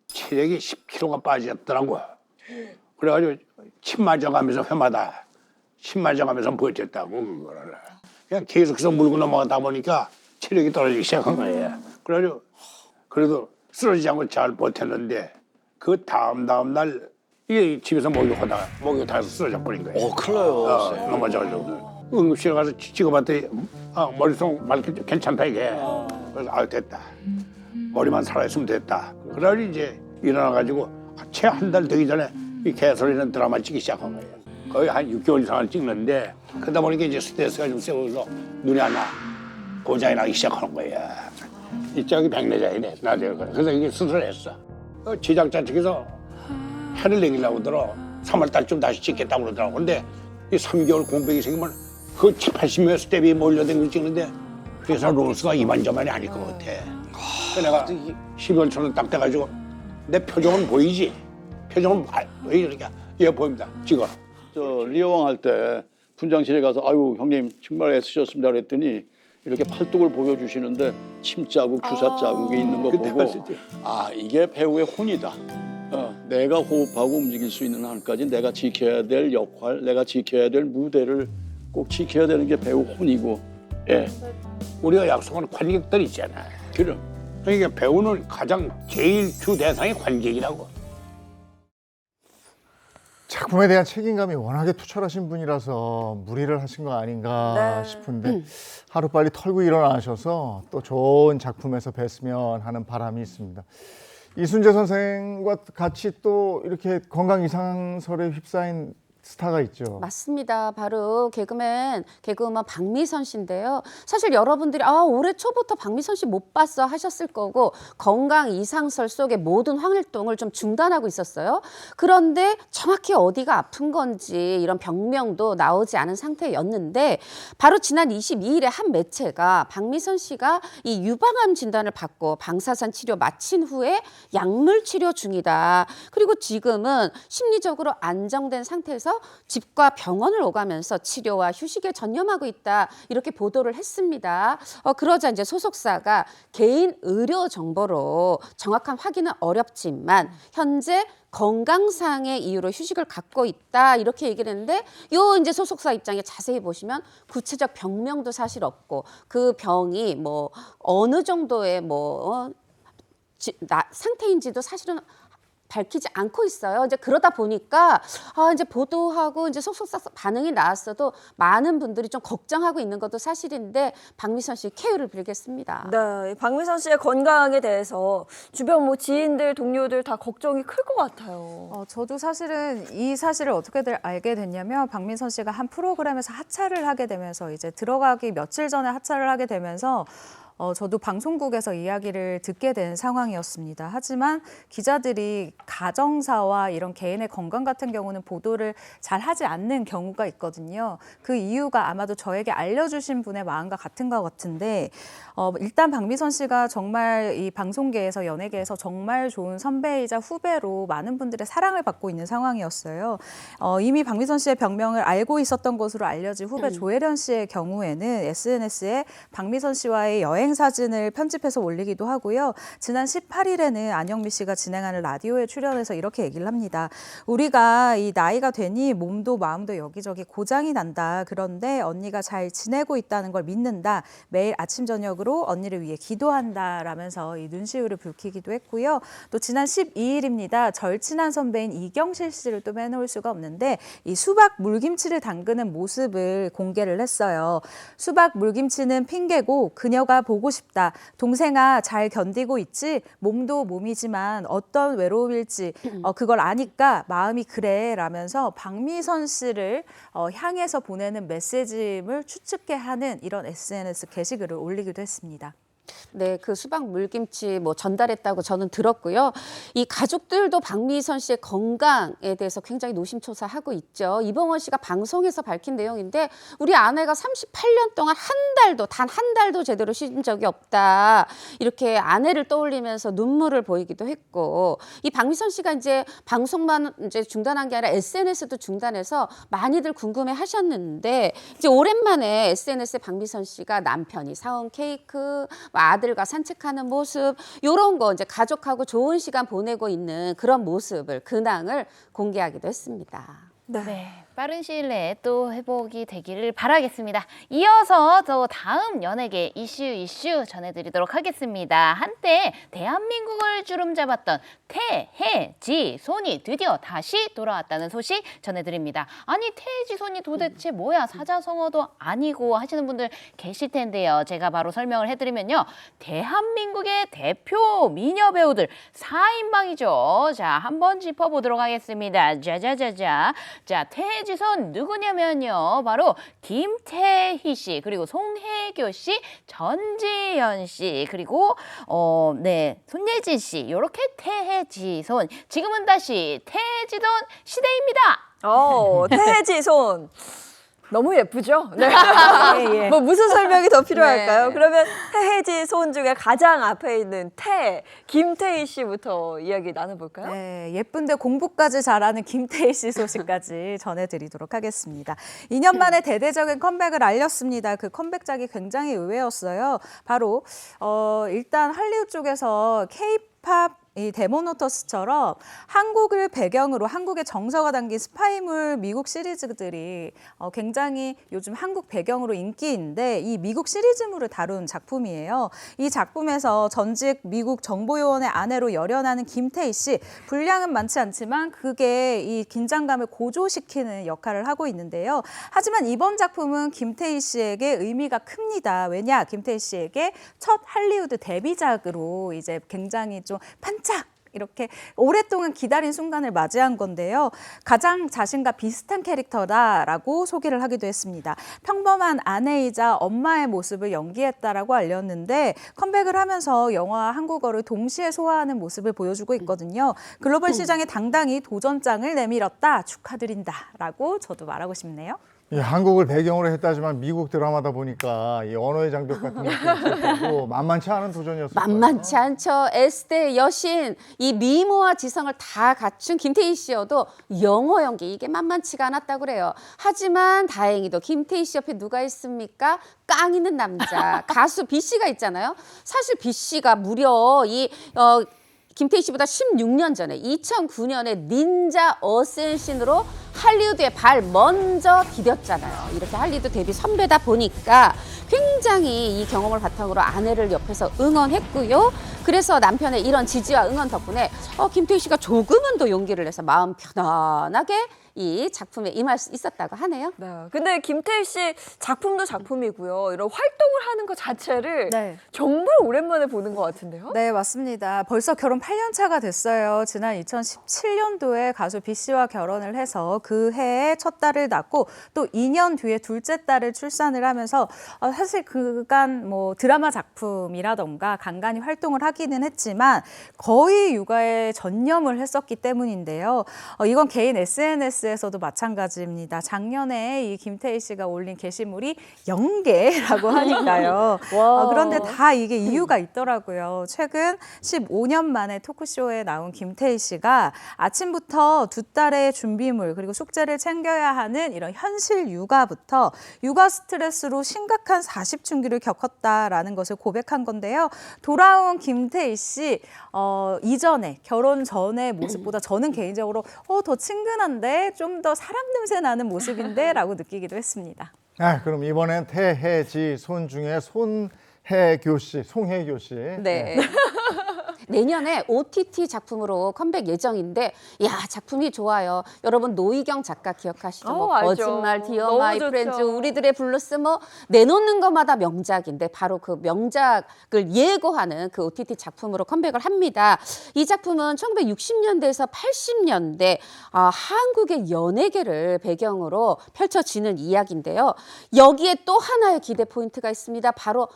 체력이 10kg가 빠졌더라고. 그래가지고 침 맞아가면서 회마다 침 맞아가면서 버텼다고 그거를. 그냥 계속해서 물고 넘어가다 보니까 체력이 떨어지기 시작한 거예요. 그래가지고 그래도 쓰러지지 않고 잘 버텼는데 그 다음 날 이게 집에서 목욕하다가 목욕탕에서 쓰러져 버린 거예요. 큰일 나요. 넘어져가지고 응급실에 가서 찍어봤더니 머릿속 괜찮다 이게. 그래서 됐다. 머리만 살아있으면 됐다. 그래가지고 이제 일어나가지고 채 한 달 되기 전에 이 개소리는 드라마 찍기 시작한 거예요. 거의 한 6개월 이상을 찍는데 그러다 보니까 이제 스트레스가 좀 세워서 눈이 하나 고장이 나기 시작하는 거예요. 이쪽이 백내장이네. 나중에 그래서 이게 수술했어. 제작자 측에서 해를 내기려고 들어 3월 달쯤 다시 찍겠다고 그러더라고. 근데 이 3개월 공백이 생기면 그 7, 80명 스텝이 몰려다니고 찍는데 그래서 로스가 이만저만이 아닐 것 같아. 그래서 내가 12월처럼 딱 돼가지고 내 표정은 보이지? 표정은 왜 이러니까 얘 보입니다. 찍어. 저 리어왕 할 때 분장실에 가서 아유 형님 정말 애쓰셨습니다 그랬더니 이렇게 팔뚝을 보여주시는데 침 자국, 주사 자국이 있는 거 그때 보고 봤을 때. 이게 배우의 혼이다. 내가 호흡하고 움직일 수 있는 한까지 내가 지켜야 될 역할, 내가 지켜야 될 무대를 꼭 지켜야 되는 게 배우 혼이고. 예. 우리가 약속한 관객들 있잖아. 그럼. 그러니까 배우는 가장 제일 주 대상이 관객이라고. 작품에 대한 책임감이 워낙에 투철하신 분이라서 무리를 하신 거 아닌가 네. 싶은데 하루빨리 털고 일어나셔서 또 좋은 작품에서 뵀으면 하는 바람이 있습니다. 이순재 선생과 같이 또 이렇게 건강 이상설에 휩싸인 스타가 있죠. 맞습니다. 바로 개그우먼 박미선 씨인데요. 사실 여러분들이 올해 초부터 박미선 씨 못 봤어 하셨을 거고 건강 이상설 속의 모든 활동을 좀 중단하고 있었어요. 그런데 정확히 어디가 아픈 건지 이런 병명도 나오지 않은 상태였는데 바로 지난 22일에 한 매체가 박미선 씨가 이 유방암 진단을 받고 방사선 치료 마친 후에 약물 치료 중이다. 그리고 지금은 심리적으로 안정된 상태에서 집과 병원을 오가면서 치료와 휴식에 전념하고 있다. 이렇게 보도를 했습니다. 그러자 이제 소속사가 개인 의료 정보로 정확한 확인은 어렵지만 현재 건강상의 이유로 휴식을 갖고 있다. 이렇게 얘기를 했는데 요 이제 소속사 입장에 자세히 보시면 구체적 병명도 사실 없고 그 병이 뭐 어느 정도의 상태인지도 사실은 밝히지 않고 있어요. 이제 그러다 보니까 이제 보도하고 이제 소속사 반응이 나왔어도 많은 분들이 좀 걱정하고 있는 것도 사실인데 박미선 씨 쾌유를 빌겠습니다. 네, 박미선 씨의 건강에 대해서 주변 지인들, 동료들 다 걱정이 클 것 같아요. 저도 사실은 이 사실을 어떻게 알게 됐냐면 박미선 씨가 한 프로그램에서 하차를 하게 되면서 이제 들어가기 며칠 전에 하차를 하게 되면서 저도 방송국에서 이야기를 듣게 된 상황이었습니다. 하지만 기자들이 가정사와 이런 개인의 건강 같은 경우는 보도를 잘 하지 않는 경우가 있거든요. 그 이유가 아마도 저에게 알려주신 분의 마음과 같은 것 같은데 일단 박미선 씨가 정말 이 방송계에서 연예계에서 정말 좋은 선배이자 후배로 많은 분들의 사랑을 받고 있는 상황이었어요. 이미 박미선 씨의 병명을 알고 있었던 것으로 알려진 후배 조혜련 씨의 경우에는 SNS에 박미선 씨와의 여행 여행 사진을 편집해서 올리기도 하고요. 지난 18일에는 안영미 씨가 진행하는 라디오에 출연해서 이렇게 얘기를 합니다. 우리가 이 나이가 되니 몸도 마음도 여기저기 고장이 난다. 그런데 언니가 잘 지내고 있다는 걸 믿는다. 매일 아침 저녁으로 언니를 위해 기도한다. 라면서 이 눈시울을 붉히기도 했고요. 또 지난 12일입니다. 절친한 선배인 이경실 씨를 또 빼놓을 수가 없는데 이 수박 물김치를 담그는 모습을 공개를 했어요. 수박 물김치는 핑계고 그녀가 보고 싶다. 동생아 잘 견디고 있지? 몸도 몸이지만 어떤 외로움일지 그걸 아니까 마음이 그래 라면서 박미선 씨를 향해서 보내는 메시지를 추측해 하는 이런 SNS 게시글을 올리기도 했습니다. 네, 그 수박 물김치 뭐 전달했다고 저는 들었고요. 이 가족들도 박미선 씨의 건강에 대해서 굉장히 노심초사하고 있죠. 이봉원 씨가 방송에서 밝힌 내용인데 우리 아내가 38년 동안 단 한 달도 제대로 쉰 적이 없다. 이렇게 아내를 떠올리면서 눈물을 보이기도 했고 이 박미선 씨가 이제 방송만 이제 중단한 게 아니라 SNS도 중단해서 많이들 궁금해 하셨는데 이제 오랜만에 SNS에 박미선 씨가 남편이 사온 케이크 아들과 산책하는 모습 이런 거 이제 가족하고 좋은 시간 보내고 있는 그런 모습을 근황을 공개하기도 했습니다. 네, 빠른 시일 내에 또 회복이 되기를 바라겠습니다. 이어서 또 다음 연예계 이슈 전해드리도록 하겠습니다. 한때 대한민국을 주름잡았던 태해지손이 드디어 다시 돌아왔다는 소식 전해드립니다. 아니 태해지손이 도대체 뭐야? 사자성어도 아니고 하시는 분들 계실 텐데요. 제가 바로 설명을 해드리면요. 대한민국의 대표 미녀 배우들 4인방이죠. 자, 한번 짚어보도록 하겠습니다. 자, 태해지손 누구냐면요. 바로 김태희 씨, 그리고 송혜교 씨, 전지현 씨, 그리고 손예진 씨. 이렇게 태해지손. 지금은 다시 태해지돈 시대입니다. 태해지손. 너무 예쁘죠? 네. 예. 뭐 무슨 설명이 더 필요할까요? 네. 그러면 태해지손 중에 가장 앞에 있는 김태희 씨부터 이야기 나눠볼까요? 네, 예쁜데 공부까지 잘하는 김태희 씨 소식까지 전해드리도록 하겠습니다. 2년 만에 대대적인 컴백을 알렸습니다. 그 컴백작이 굉장히 의외였어요. 바로 일단 할리우드 쪽에서 K-팝 이 데모노터스처럼 한국을 배경으로 한국의 정서가 담긴 스파이물 미국 시리즈들이 굉장히 요즘 한국 배경으로 인기인데 이 미국 시리즈물을 다룬 작품이에요. 이 작품에서 전직 미국 정보요원의 아내로 열연하는 김태희 씨, 분량은 많지 않지만 그게 이 긴장감을 고조시키는 역할을 하고 있는데요. 하지만 이번 작품은 김태희 씨에게 의미가 큽니다. 왜냐? 김태희 씨에게 첫 할리우드 데뷔작으로 이제 굉장히 좀 반짝 이렇게 오랫동안 기다린 순간을 맞이한 건데요. 가장 자신과 비슷한 캐릭터다라고 소개를 하기도 했습니다. 평범한 아내이자 엄마의 모습을 연기했다라고 알렸는데 컴백을 하면서 영화와 한국어를 동시에 소화하는 모습을 보여주고 있거든요. 글로벌 시장에 당당히 도전장을 내밀었다. 축하드린다라고 저도 말하고 싶네요. 한국을 배경으로 했다지만 미국 드라마다 보니까 이 언어의 장벽 같은 것도 있었고 만만치 않은 도전이었을 거예요. 만만치 않죠. S대 여신, 이 미모와 지성을 다 갖춘 김태희 씨여도 영어 연기 이게 만만치가 않았다고 그래요. 하지만 다행히도 김태희 씨 옆에 누가 있습니까? 깡 있는 남자, 가수 B 씨가 있잖아요. 사실 B 씨가 무려 김태희 씨보다 16년 전에 2009년에 닌자 어센신으로 할리우드에 발 먼저 디뎠잖아요. 이렇게 할리우드 데뷔 선배다 보니까 굉장히 이 경험을 바탕으로 아내를 옆에서 응원했고요. 그래서 남편의 이런 지지와 응원 덕분에 김태희 씨가 조금은 더 용기를 내서 마음 편안하게 이 작품에 임할 수 있었다고 하네요. 네. 근데 김태희 씨 작품도 작품이고요. 이런 활동을 하는 것 자체를 네. 정말 오랜만에 보는 것 같은데요? 네, 맞습니다. 벌써 결혼 8년 차가 됐어요. 지난 2017년도에 가수 B 씨와 결혼을 해서 그 해에 첫 딸을 낳고 또 2년 뒤에 둘째 딸을 출산을 하면서 사실 그간 뭐 드라마 작품이라던가 간간히 활동을 하기는 했지만 거의 육아에 전념을 했었기 때문인데요. 이건 개인 SNS에서도 마찬가지입니다. 작년에 이 김태희 씨가 올린 게시물이 0개라고 하니까요. 그런데 다 이게 이유가 있더라고요. 최근 15년 만에 토크쇼에 나온 김태희 씨가 아침부터 두 딸의 준비물 그리고 숙제를 챙겨야 하는 이런 현실 육아부터 육아 스트레스로 심각한 40춘기를 겪었다라는 것을 고백한 건데요. 돌아온 김태희 씨, 이전에 결혼 전의 모습보다 저는 개인적으로 더 친근한데 좀 더 사람 냄새 나는 모습인데 라고 느끼기도 했습니다. 그럼 이번엔 태혜지 손 중에 손혜교 씨, 송혜교 씨. 네. 내년에 OTT 작품으로 컴백 예정인데, 야, 작품이 좋아요. 여러분 노희경 작가 기억하시죠? 뭐 알죠. 거짓말, 디어 너무 마이 좋죠. 프렌즈, 우리들의 블루스, 뭐 내놓는 것마다 명작인데 바로 그 명작을 예고하는 그 OTT 작품으로 컴백을 합니다. 이 작품은 1960년대에서 80년대 한국의 연예계를 배경으로 펼쳐지는 이야기인데요. 여기에 또 하나의 기대 포인트가 있습니다. 바로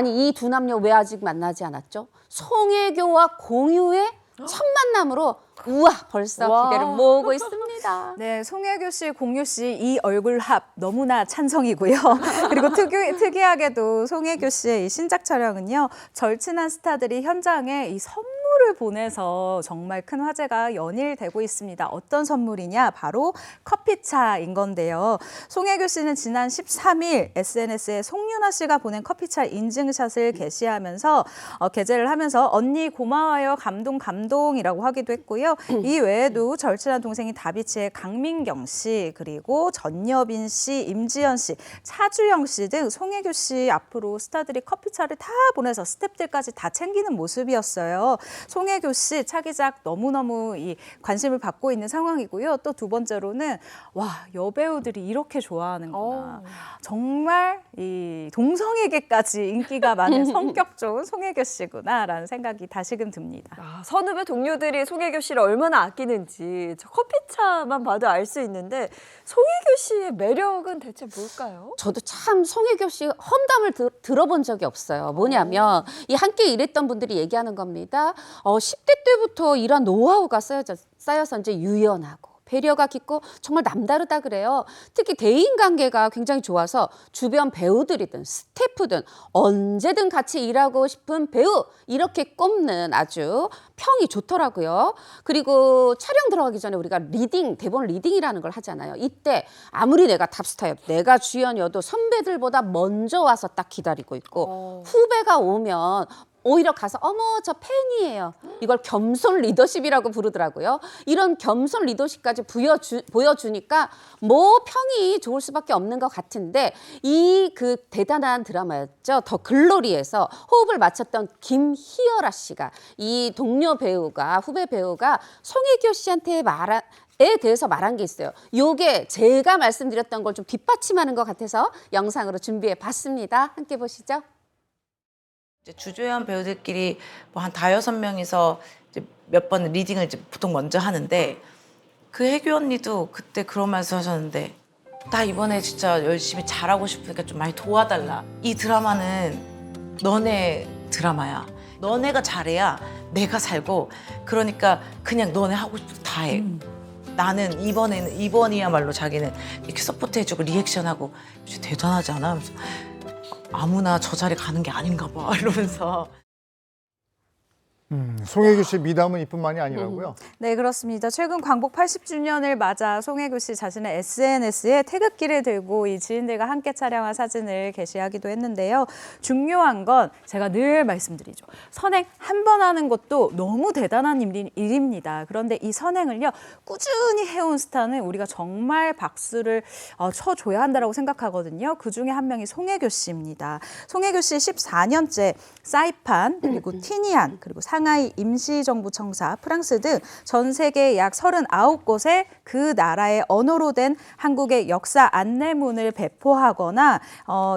이 두 남녀 왜 아직 만나지 않았죠? 송혜교와 공유의 첫 만남으로 우와 벌써 기대를 모으고 있습니다. 네, 송혜교 씨, 공유 씨 이 얼굴 합 너무나 찬성이고요. 그리고 특이하게도 송혜교 씨의 이 신작 촬영은요, 절친한 스타들이 현장에 이 선물을 보내서 정말 큰 화제가 연일되고 있습니다. 어떤 선물이냐? 바로 커피차인 건데요. 송혜교 씨는 지난 13일 SNS에 송윤아 씨가 보낸 커피차 인증샷을 게재를 하면서 언니 고마워요, 감동이라고 하기도 했고요. 이 외에도 절친한 동생인 다비치의 강민경 씨, 그리고 전여빈 씨, 임지연 씨, 차주영 씨 등 송혜교 씨 앞으로 스타들이 커피차를 다 보내서 스태프들까지 다 챙기는 모습이었어요. 송혜교 씨 차기작 너무너무 이 관심을 받고 있는 상황이고요. 또 두 번째로는 여배우들이 이렇게 좋아하는구나. 정말 이 동성에게까지 인기가 많은 성격 좋은 송혜교 씨구나라는 생각이 다시금 듭니다. 선후배 동료들이 송혜교 씨를 얼마나 아끼는지 저 커피차만 봐도 알 수 있는데 송혜교 씨의 매력은 대체 뭘까요? 저도 참 송혜교 씨 험담을 들어본 적이 없어요. 뭐냐면 이 함께 일했던 분들이 얘기하는 겁니다. 10대 때부터 일한 노하우가 쌓여서 이제 유연하고 배려가 깊고 정말 남다르다 그래요. 특히 대인관계가 굉장히 좋아서 주변 배우들이든 스태프든 언제든 같이 일하고 싶은 배우 이렇게 꼽는 아주 평이 좋더라고요. 그리고 촬영 들어가기 전에 우리가 대본 리딩이라는 걸 하잖아요. 이때 아무리 내가 탑스타여도 내가 주연이어도 선배들보다 먼저 와서 딱 기다리고 있고 후배가 오면 오히려 가서 어머 저 팬이에요. 이걸 겸손 리더십이라고 부르더라고요. 이런 겸손 리더십까지 보여주니까 뭐 평이 좋을 수밖에 없는 것 같은데 이 그 대단한 드라마였죠. 더 글로리에서 호흡을 맞췄던 김희열아 씨가 이 동료 배우가 후배 배우가 송혜교 씨한테 에 대해서 말한 게 있어요. 요게 제가 말씀드렸던 걸 좀 뒷받침하는 것 같아서 영상으로 준비해 봤습니다. 함께 보시죠. 주조연 배우들끼리 뭐 한 5-6명이서 몇 번 리딩을 이제 보통 먼저 하는데 그 혜교 언니도 그때 그런 말씀 하셨는데 나 이번에 진짜 열심히 잘하고 싶으니까 좀 많이 도와달라. 이 드라마는 너네 드라마야. 너네가 잘해야 내가 살고 그러니까 그냥 너네 하고 싶은 거 다 해. 나는 이번이야말로 자기는 이렇게 서포트해주고 리액션하고 진짜 대단하지 않아? 하면서 아무나 저 자리 가는 게 아닌가 봐 이러면서. 송혜교 씨 미담은 이뿐만이 아니라고요? 네, 그렇습니다. 최근 광복 80주년을 맞아 송혜교 씨 자신의 SNS에 태극기를 들고 이 지인들과 함께 촬영한 사진을 게시하기도 했는데요. 중요한 건 제가 늘 말씀드리죠. 선행 한 번 하는 것도 너무 대단한 일입니다. 그런데 이 선행을요, 꾸준히 해온 스타는 우리가 정말 박수를 쳐줘야 한다고 생각하거든요. 그중에 한 명이 송혜교 씨입니다. 송혜교 씨 14년째 사이판, 그리고 티니안, 그리고 상하이 임시정부 청사, 프랑스 등 전 세계 약 39곳에 그 나라의 언어로 된 한국의 역사 안내문을 배포하거나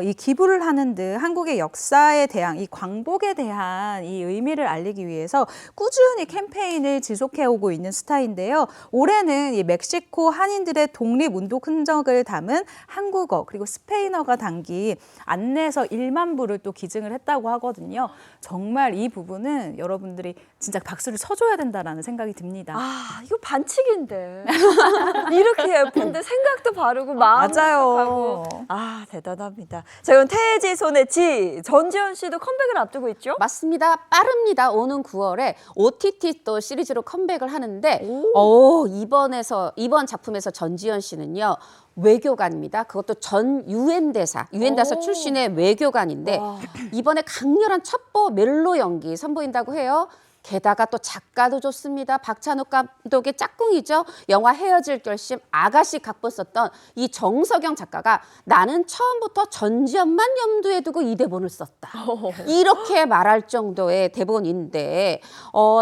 이 기부를 하는 등 한국의 역사에 대한 이 광복에 대한 이 의미를 알리기 위해서 꾸준히 캠페인을 지속해오고 있는 스타인데요. 올해는 이 멕시코 한인들의 독립운동 흔적을 담은 한국어 그리고 스페인어가 담긴 안내서 1만 부를 또 기증을 했다고 하거든요. 있거든요. 정말 이 부분은 여러분들이 진짜 박수를 쳐줘야 된다라는 생각이 듭니다. 아, 이거 반칙인데. 이렇게 예쁜데 생각도 바르고 마음도 맞아요. 하고. 아, 대단합니다. 자, 그럼 태지 손의 지 전지현 씨도 컴백을 앞두고 있죠? 맞습니다. 빠릅니다. 오는 9월에 OTT 또 시리즈로 컴백을 하는데 이번 작품에서 전지현 씨는요. 외교관입니다. 그것도 전 유엔 대사 출신의 외교관인데 이번에 강렬한 첩보 멜로 연기 선보인다고 해요. 게다가 또 작가도 좋습니다. 박찬욱 감독의 짝꿍이죠. 영화 헤어질 결심 아가씨 각본 썼던 이 정석영 작가가 나는 처음부터 전지현만 염두에 두고 이 대본을 썼다. 이렇게 말할 정도의 대본인데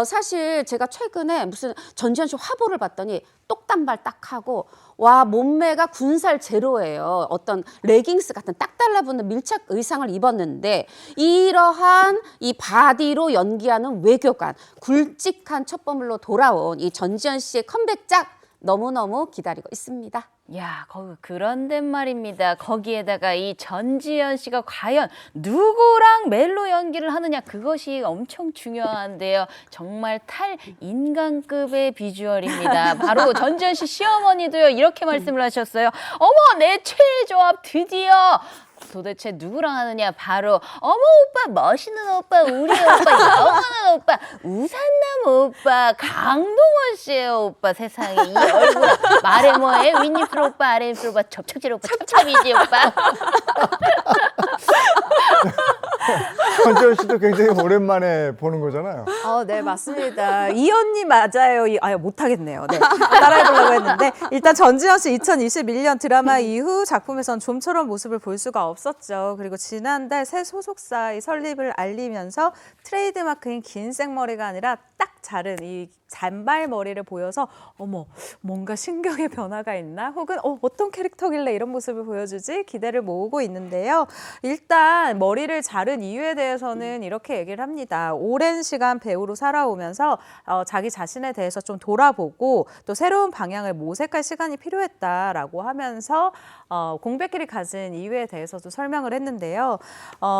사실 제가 최근에 무슨 전지현 씨 화보를 봤더니 똑단발 딱 하고 와 몸매가 군살 제로예요. 어떤 레깅스 같은 딱 달라붙는 밀착 의상을 입었는데 이러한 이 바디로 연기하는 외교관 굵직한 첩보물로 돌아온 이 전지현 씨의 컴백작 너무너무 기다리고 있습니다. 야, 그런데 말입니다. 거기에다가 이 전지현 씨가 과연 누구랑 멜로 연기를 하느냐 그것이 엄청 중요한데요. 정말 탈인간급의 비주얼입니다. 바로 전지현 씨 시어머니도요 이렇게 말씀을 하셨어요. 어머, 내 최애 조합 드디어. 도대체 누구랑 하느냐? 바로 어머 오빠, 멋있는 오빠, 우리 오빠, 영원한 오빠, 우산나무 오빠, 강동원 씨예요 오빠. 세상에 이 얼굴 말해 뭐해? 윈니프로 오빠, RMC 오빠, 접착질 오빠, 첩첩이지 오빠. 전지현 씨도 굉장히 오랜만에 보는 거잖아요. 네, 맞습니다. 이 언니 맞아요. 못하겠네요. 네, 따라해보려고 했는데 일단 전지현 씨 2021년 드라마 이후 작품에선 좀처럼 모습을 볼 수가 없었죠. 그리고 지난달 새 소속사의 설립을 알리면서 트레이드마크인 긴 생머리가 아니라 딱 자른 이 잔발머리를 보여서 어머 뭔가 신경의 변화가 있나 혹은 어떤 캐릭터길래 이런 모습을 보여주지 기대를 모으고 있는데요. 일단 머리를 자른 이유에 대해서는 이렇게 얘기를 합니다. 오랜 시간 배우로 살아오면서 자기 자신에 대해서 좀 돌아보고 또 새로운 방향을 모색할 시간이 필요했다라고 하면서 공백기를 가진 이유에 대해서도 설명을 했는데요.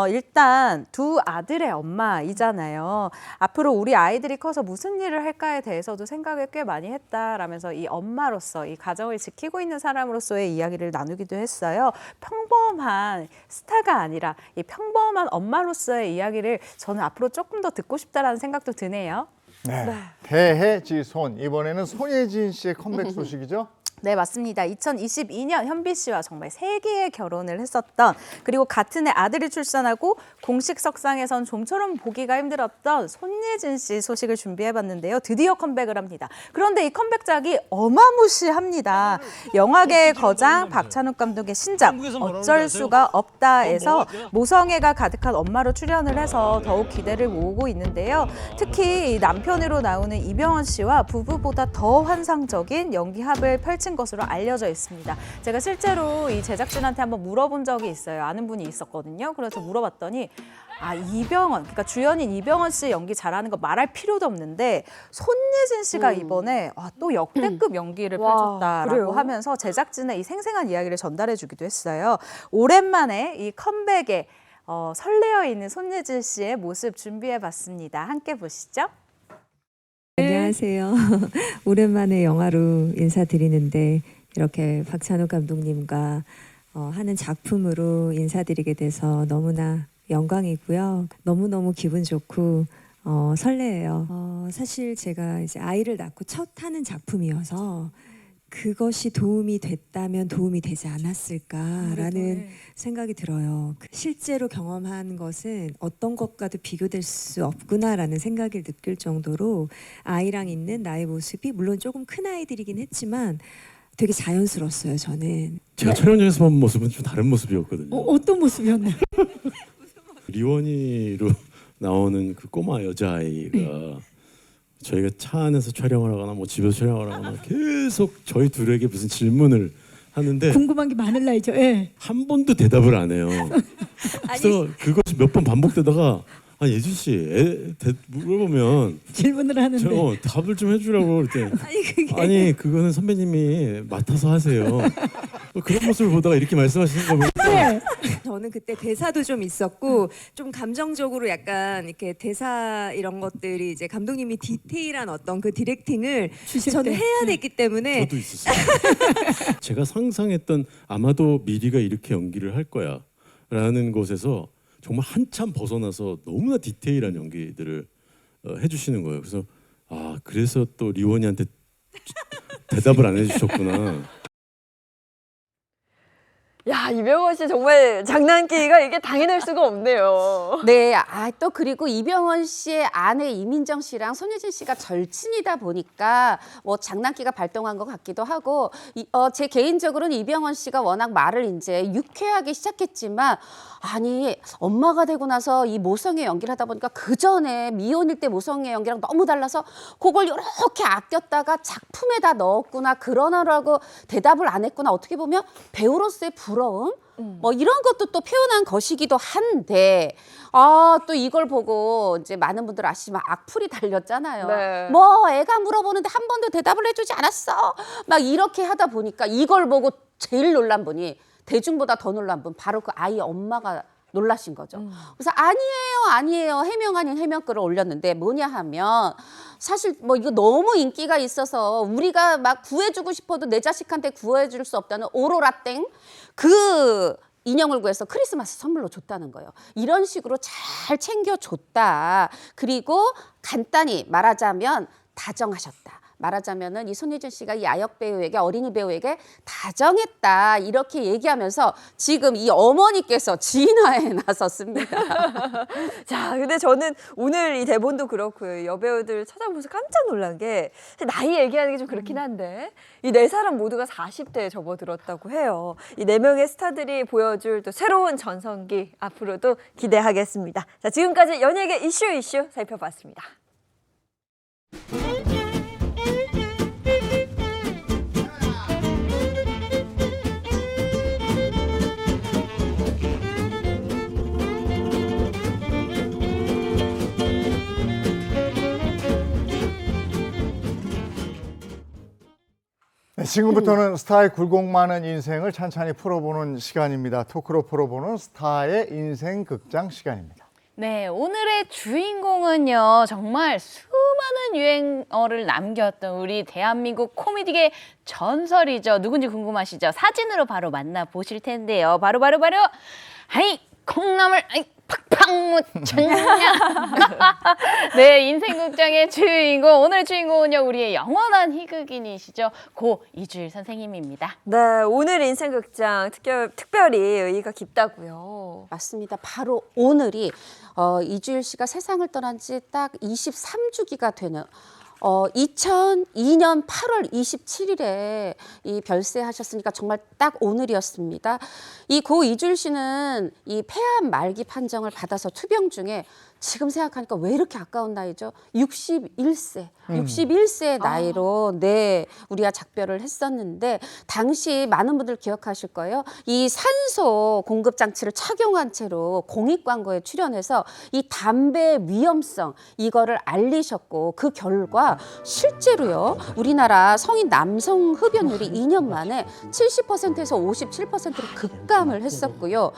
일단 두 아들의 엄마이잖아요. 앞으로 우리 아이들이 커서 무슨 일을 할까에 대해서도 생각을 꽤 많이 했다라면서 이 엄마로서 이 가정을 지키고 있는 사람으로서의 이야기를 나누기도 했어요. 평범한 스타가 아니라 이 평범한 엄마로서의 이야기를 저는 앞으로 조금 더 듣고 싶다라는 생각도 드네요. 네. 대해지손 이번에는 손예진 씨의 컴백 소식이죠? 네, 맞습니다. 2022년 현빈 씨와 정말 세기의 결혼을 했었던 그리고 같은 해 아들을 출산하고 공식 석상에선 좀처럼 보기가 힘들었던 손예진 씨 소식을 준비해봤는데요. 드디어 컴백을 합니다. 그런데 이 컴백작이 어마무시합니다. 영화계의 거장 박찬욱 감독의 신작 어쩔 수가 없다에서 모성애가 가득한 엄마로 출연을 해서 더욱 기대를 모으고 있는데요. 특히 남편으로 나오는 이병헌 씨와 부부보다 더 환상적인 연기합을 펼친 것으로 알려져 있습니다. 제가 실제로 이 제작진한테 한번 물어본 적이 있어요. 아는 분이 있었거든요. 그래서 물어봤더니 이병헌, 그러니까 주연인 이병헌 씨 연기 잘하는 거 말할 필요도 없는데 손예진 씨가 이번에 또 역대급 연기를 펼쳤다라고 하면서 제작진의 이 생생한 이야기를 전달해 주기도 했어요. 오랜만에 이 컴백에 설레어 있는 손예진 씨의 모습 준비해봤습니다. 함께 보시죠. 안녕하세요. 오랜만에 영화로 인사드리는데 이렇게 박찬욱 감독님과 하는 작품으로 인사드리게 돼서 너무나 영광이고요. 너무너무 기분 좋고 설레요. 사실 제가 이제 아이를 낳고 첫 하는 작품이어서 그것이 도움이 됐다면 도움이 되지 않았을까라는 생각이 들어요. 실제로 경험한 것은 어떤 것과도 비교될 수 없구나라는 생각을 느낄 정도로 아이랑 있는 나의 모습이 물론 조금 큰 아이들이긴 했지만 되게 자연스러웠어요. 저는. 제가 촬영장에서 본 모습은 좀 다른 모습이었거든요. 어떤 모습이었나요? 리원이로 나오는 그 꼬마 여자아이가 저희가 차 안에서 촬영을 하거나 뭐 집에서 촬영을 하거나 계속 저희 둘에게 무슨 질문을 하는데 궁금한 게 많을 나이죠. 예. 한 번도 대답을 안 해요. 그래서 그것이 몇 번 반복되다가 예준 씨 물어보면 질문을 하는데 답을 좀 해주라고 그랬더니 아니 그거는 선배님이 맡아서 하세요. 그런 모습을 보다가 이렇게 말씀하시는 거 보니까 저는 그때 대사도 좀 있었고 좀 감정적으로 약간 이렇게 대사 이런 것들이 이제 감독님이 디테일한 어떤 그 디렉팅을 저는 해야 됐기 때문에 저도 있었어요. 제가 상상했던 아마도 미리가 이렇게 연기를 할 거야라는 것에서 정말 한참 벗어나서 너무나 디테일한 연기들을 해주시는 거예요. 그래서 그래서 또 리원이한테 대답을 안 해주셨구나. 야, 이병헌 씨 정말 장난기가 이게 당연할 수가 없네요. 네, 또 그리고 이병헌 씨의 아내 이민정 씨랑 손예진 씨가 절친이다 보니까 뭐 장난기가 발동한 것 같기도 하고, 제 개인적으로는 이병헌 씨가 워낙 말을 이제 유쾌하게 시작했지만, 아니 엄마가 되고 나서 이 모성애 연기를 하다 보니까 그 전에 미혼일 때 모성애 연기랑 너무 달라서 그걸 이렇게 아꼈다가 작품에다 넣었구나, 그러느라고 대답을 안 했구나. 어떻게 보면 배우로서의 부러움? 뭐 이런 것도 또 표현한 것이기도 한데, 또 이걸 보고 이제 많은 분들 아시지만 악플이 달렸잖아요. 네. 뭐 애가 물어보는데 한 번도 대답을 해주지 않았어. 막 이렇게 하다 보니까 이걸 보고 제일 놀란 분이, 대중보다 더 놀란 분, 바로 그 아이 엄마가 놀라신 거죠. 그래서 아니에요 해명 아닌 해명글을 올렸는데, 뭐냐 하면 사실 뭐 이거 너무 인기가 있어서 우리가 막 구해주고 싶어도 내 자식한테 구해줄 수 없다는 오로라 땡 그 인형을 구해서 크리스마스 선물로 줬다는 거예요. 이런 식으로 잘 챙겨줬다. 그리고 간단히 말하자면 다정하셨다. 말하자면은 이 손예진 씨가 이 아역 배우에게, 어린이 배우에게 다정했다, 이렇게 얘기하면서 지금 이 어머니께서 진화에 나섰습니다. 자, 근데 저는 오늘 이 대본도 그렇고요. 여배우들 찾아보면서 깜짝 놀란 게, 나이 얘기하는 게 좀 그렇긴 한데 이 네 사람 모두가 40대에 접어들었다고 해요. 이 네 명의 스타들이 보여줄 또 새로운 전성기, 앞으로도 기대하겠습니다. 자, 지금까지 연예계 이슈 살펴봤습니다. 네, 지금부터는 스타의 굴곡 많은 인생을 찬찬히 풀어보는 시간입니다. 토크로 풀어보는 스타의 인생 극장 시간입니다. 네, 오늘의 주인공은요, 정말 수많은 유행어를 남겼던 우리 대한민국 코미디계 전설이죠. 누군지 궁금하시죠? 사진으로 바로 만나보실 텐데요. 바로 아이 콩나물 아이 팍팍 묻혔냐. 네, 인생극장의 주인공, 오늘 주인공은요, 우리의 영원한 희극인이시죠, 고 이주일 선생님입니다. 네, 오늘 인생극장 특별히 의의가 깊다고요. 맞습니다. 바로 오늘이 이주일 씨가 세상을 떠난 지 딱 23주기가 되는 2002년 8월 27일에 이 별세하셨으니까 정말 딱 오늘이었습니다. 이 고 이주일 씨는 이 폐암 말기 판정을 받아서 투병 중에, 지금 생각하니까 왜 이렇게 아까운 나이죠? 61세의 나이로 네, 우리가 작별을 했었는데, 당시 많은 분들 기억하실 거예요. 이 산소 공급 장치를 착용한 채로 공익 광고에 출연해서 이 담배의 위험성, 이거를 알리셨고, 그 결과 실제로요, 우리나라 성인 남성 흡연율이 2년 만에 70%에서 57%로 급감을 했었고요.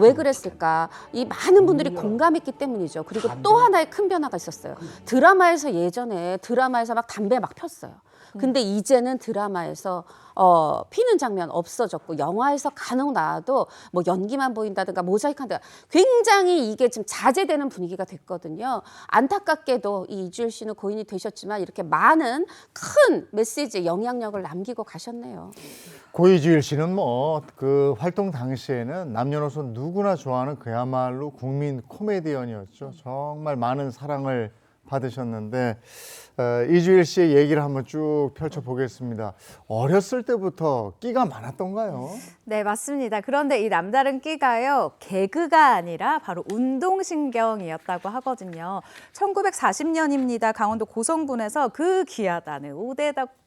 왜 그랬을까? 이 많은 분들이 공감했기 때문이죠. 그리고 또 하나의 큰 변화가 있었어요. 드라마에서, 예전에 드라마에서 막 담배 막 폈어요. 근데 이제는 드라마에서 피는 장면 없어졌고, 영화에서 간혹 나와도 뭐 연기만 보인다든가 모자이크 한다든가 굉장히 이게 지금 자제되는 분위기가 됐거든요. 안타깝게도 이 이주일 씨는 고인이 되셨지만 이렇게 많은 큰 메시지, 영향력을 남기고 가셨네요. 고이주일 씨는 뭐 그 활동 당시에는 남녀노소 누구나 좋아하는 그야말로 국민 코미디언이었죠. 정말 많은 사랑을 받으셨는데, 이주일 씨의 얘기를 한번 쭉 펼쳐보겠습니다. 어렸을 때부터 끼가 많았던가요? 네, 맞습니다. 그런데 이 남다른 끼가요, 개그가 아니라 바로 운동신경이었다고 하거든요. 1940년입니다. 강원도 고성군에서 그 귀하다는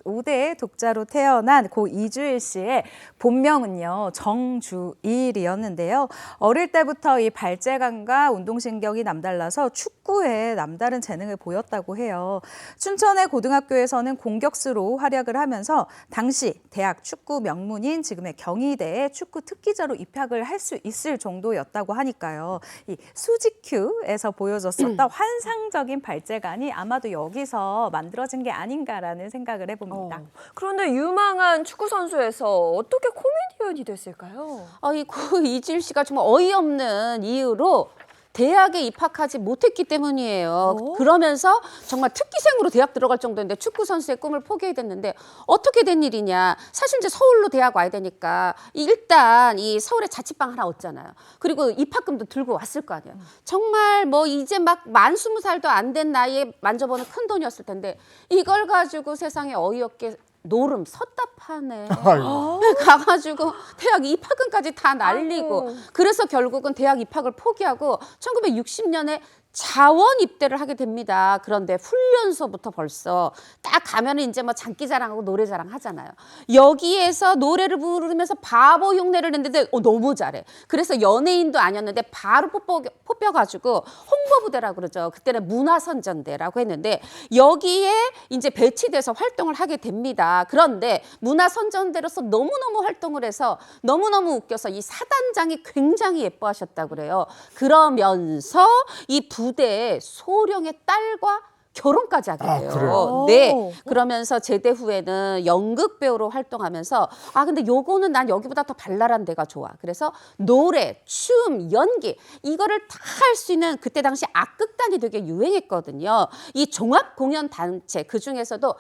5대 독자로 태어난 고 이주일 씨의 본명은요, 정주일이었는데요. 어릴 때부터 이 발재간과 운동신경이 남달라서 축구 축구에 남다른 재능을 보였다고 해요. 춘천의 고등학교에서는 공격수로 활약을 하면서 당시 대학 축구 명문인 지금의 경희대에 축구 특기자로 입학을 할 수 있을 정도였다고 하니까요. 이 수직큐에서 보여줬었던 환상적인 발재간이 아마도 여기서 만들어진 게 아닌가라는 생각을 해봅니다. 그런데 유망한 축구 선수에서 어떻게 코미디언이 됐을까요? 이 이주일 씨가 정말 어이없는 이유로 대학에 입학하지 못했기 때문이에요. 그러면서 정말 특기생으로 대학 들어갈 정도인데 축구 선수의 꿈을 포기해야 됐는데 어떻게 된 일이냐. 사실 이제 서울로 대학 와야 되니까 일단 이 서울에 자취방 하나 얻잖아요. 그리고 입학금도 들고 왔을 거 아니에요. 정말 뭐 이제 막 만 20살도 안 된 나이에 만져보는 큰 돈이었을 텐데 이걸 가지고 세상에 어이없게 노름 섰다 파네. 가가지고 대학 입학금까지 다 날리고 그래서 결국은 대학 입학을 포기하고 1960년에 자원 입대를 하게 됩니다. 그런데 훈련소부터 벌써 딱 가면은 이제 뭐 장기자랑하고 노래자랑 하잖아요. 여기에서 노래를 부르면서 바보 흉내를 냈는데 너무 잘해. 그래서 연예인도 아니었는데 바로 뽑혀가지고 홍보부대라고 그러죠. 그때는 문화선전대라고 했는데 여기에 이제 배치돼서 활동을 하게 됩니다. 그런데 문화선전대로서 너무너무 활동을 해서 너무너무 웃겨서 이 사단장이 굉장히 예뻐하셨다고 그래요. 그러면서 이 부대의 소령의 딸과 결혼까지 하게 돼요. 그래요? 네. 그러면서 제대 후에는 연극 배우로 활동하면서 근데 요거는 난 여기보다 더 발랄한 데가 좋아. 그래서 노래, 춤, 연기 이거를 다 할 수 있는 그때 당시 악극단이 되게 유행했거든요. 이 종합 공연 단체 그중에서도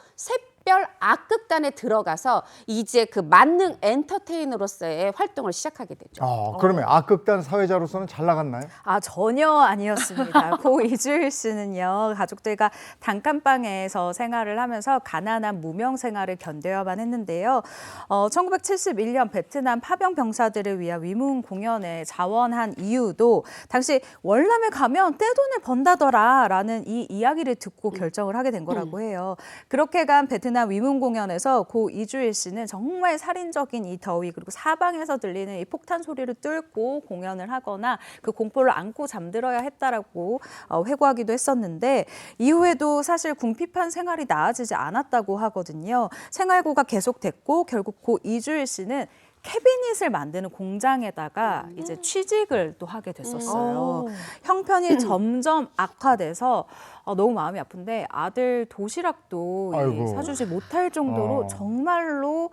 별 악극단에 들어가서 이제 그 만능 엔터테이너로서의 활동을 시작하게 되죠. 그러면 악극단 사회자로서는 잘 나갔나요? 전혀 아니었습니다. 고 이주일 씨는요, 가족들과 단칸방에서 생활을 하면서 가난한 무명 생활을 견뎌야만 했는데요. 1971년 베트남 파병 병사들을 위한 위문 공연에 자원한 이유도 당시 월남에 가면 떼돈을 번다더라라는 이 이야기를 듣고 결정을 하게 된 거라고 해요. 그렇게 간 베트남 위문 공연에서 고 이주일 씨는 정말 살인적인 이 더위 그리고 사방에서 들리는 이 폭탄 소리를 뚫고 공연을 하거나 그 공포를 안고 잠들어야 했다라고 회고하기도 했었는데 이후에도 사실 궁핍한 생활이 나아지지 않았다고 하거든요. 생활고가 계속됐고 결국 고 이주일 씨는 캐비닛을 만드는 공장에다가 이제 취직을 또 하게 됐었어요. 형편이 점점 악화돼서 너무 마음이 아픈데 아들 도시락도 사주지 못할 정도로 정말로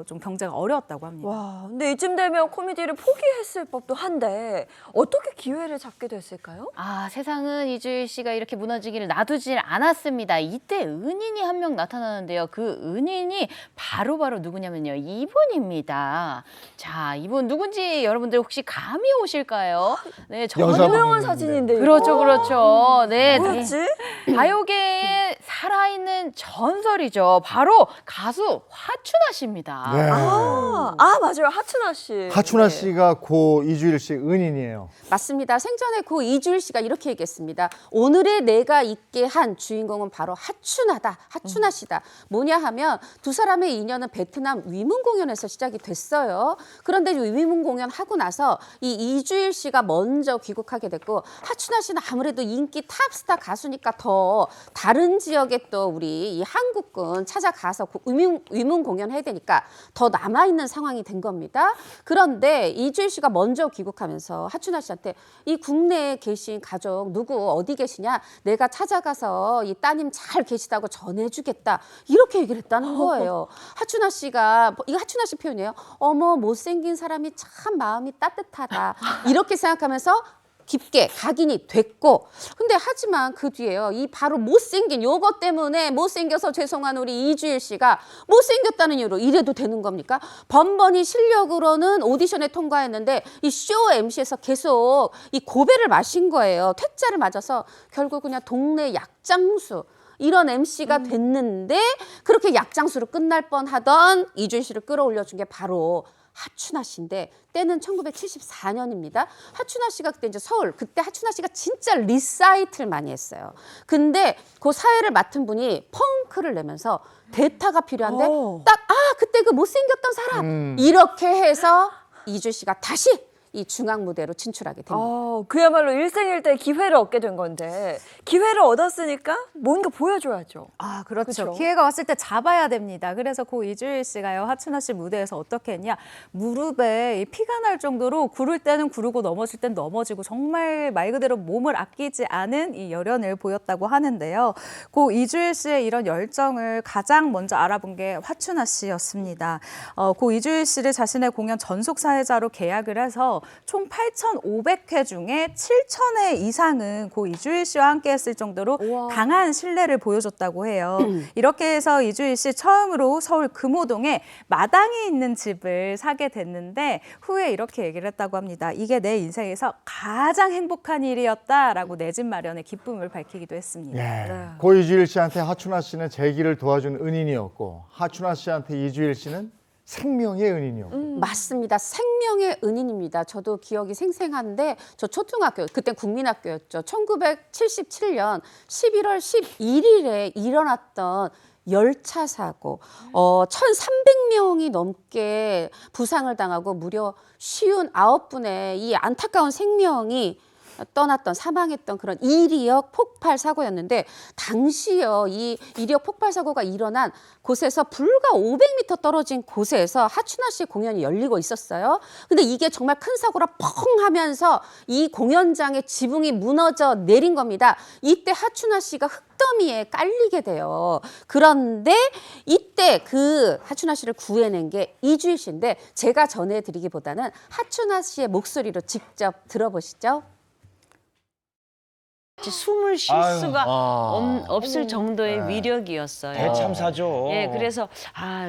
좀 경제가 어려웠다고 합니다. 와, 근데 이쯤 되면 코미디를 포기했을 법도 한데 어떻게 기회를 잡게 됐을까요? 세상은 이주일 씨가 이렇게 무너지기를 놔두질 않았습니다. 이때 은인이 한 명 나타나는데요. 그 은인이 바로 누구냐면요. 이분입니다. 자, 이분 누군지 여러분들 혹시 감이 오실까요? 네, 유명한 사진인데. 그렇죠. 네. 뭐였지? 가요계에 살아있는 전설이죠. 바로 가수 하춘아 씨입니다. 네. 맞아요. 하춘아 씨. 하춘아 씨가 고 이주일 씨 은인이에요. 맞습니다. 생전에 고 이주일 씨가 이렇게 얘기했습니다. 오늘의 내가 있게 한 주인공은 바로 하춘아다. 하춘아 씨다. 뭐냐 하면 두 사람의 인연은 베트남 위문 공연에서 시작이 됐어요. 그런데 위문 공연 하고 나서 이 이주일 씨가 먼저 귀국하게 됐고 하춘아 씨는 아무래도 인기 탑스타 가수니까 더 다른 지역에 또 우리 이 한국군 찾아가서 위문 공연 해야 되니까 더 남아있는 상황이 된 겁니다. 그런데 이주일 씨가 먼저 귀국하면서 하춘아 씨한테 이 국내에 계신 가족 누구 어디 계시냐 내가 찾아가서 이 따님 잘 계시다고 전해주겠다 이렇게 얘기를 했다는 거예요. 하춘아 씨가 이거 하춘아 씨 표현이에요. 어머 못생긴 사람이 참 마음이 따뜻하다 이렇게 생각하면서 깊게 각인이 됐고 근데 하지만 그 뒤에요. 이 바로 못생긴 요것 때문에 못생겨서 죄송한 우리 이주일 씨가 못생겼다는 이유로 이래도 되는 겁니까? 번번이 실력으로는 오디션에 통과했는데 이 쇼 MC에서 계속 이 고배를 마신 거예요. 퇴짜를 맞아서 결국 그냥 동네 약장수 이런 MC가 됐는데 그렇게 약장수로 끝날 뻔하던 이주일 씨를 끌어올려준 게 바로 하춘아 씨인데 때는 1974년입니다. 하춘아 씨가 그때 이제 서울 그때 하춘아 씨가 진짜 리사이트를 많이 했어요. 근데 그 사회를 맡은 분이 펑크를 내면서 대타가 필요한데 딱 그때 그 못생겼던 사람 이렇게 해서 이주일 씨가 다시 이 중앙 무대로 진출하게 됩니다. 그야말로 일생일대 기회를 얻게 된 건데 기회를 얻었으니까 뭔가 보여줘야죠. 아, 그렇죠. 그렇죠. 기회가 왔을 때 잡아야 됩니다. 그래서 고 이주일 씨가요, 하춘아 씨 무대에서 어떻게 했냐. 무릎에 이 피가 날 정도로 구를 때는 구르고 넘어질 땐 넘어지고 정말 말 그대로 몸을 아끼지 않은 이 열연을 보였다고 하는데요. 고 이주일 씨의 이런 열정을 가장 먼저 알아본 게 하춘아 씨였습니다. 고 이주일 씨를 자신의 공연 전속 사회자로 계약을 해서 총 8,500회 중에 7,000회 이상은 고 이주일 씨와 함께 했을 정도로 강한 신뢰를 보여줬다고 해요. 이렇게 해서 이주일 씨 처음으로 서울 금호동에 마당이 있는 집을 사게 됐는데 후에 이렇게 얘기를 했다고 합니다. 이게 내 인생에서 가장 행복한 일이었다라고 내 집 마련의 기쁨을 밝히기도 했습니다. 예. 고 이주일 씨한테 하춘아 씨는 재기를 도와준 은인이었고 하춘아 씨한테 이주일 씨는 생명의 은인이었고. 맞습니다. 생명의 은인입니다. 저도 기억이 생생한데 저 초등학교, 그때 국민학교였죠. 1977년 11월 11일에 일어났던 열차 사고, 1,300명이 넘게 부상을 당하고 무려 59분의 이 안타까운 생명이 떠났던, 사망했던 그런 이리역 폭발 사고였는데, 당시요 이 이리역 폭발 사고가 일어난 곳에서 불과 500m 떨어진 곳에서 하춘아 씨 공연이 열리고 있었어요. 근데 이게 정말 큰 사고라 펑 하면서 이 공연장의 지붕이 무너져 내린 겁니다. 이때 하춘아 씨가 흙더미에 깔리게 돼요. 그런데 이때 그 하춘아 씨를 구해낸 게 이주일 씨인데, 제가 전해드리기보다는 하춘아 씨의 목소리로 직접 들어보시죠. 숨을 쉴 수가 없을 정도의 위력이었어요. 대참사죠. 예, 그래서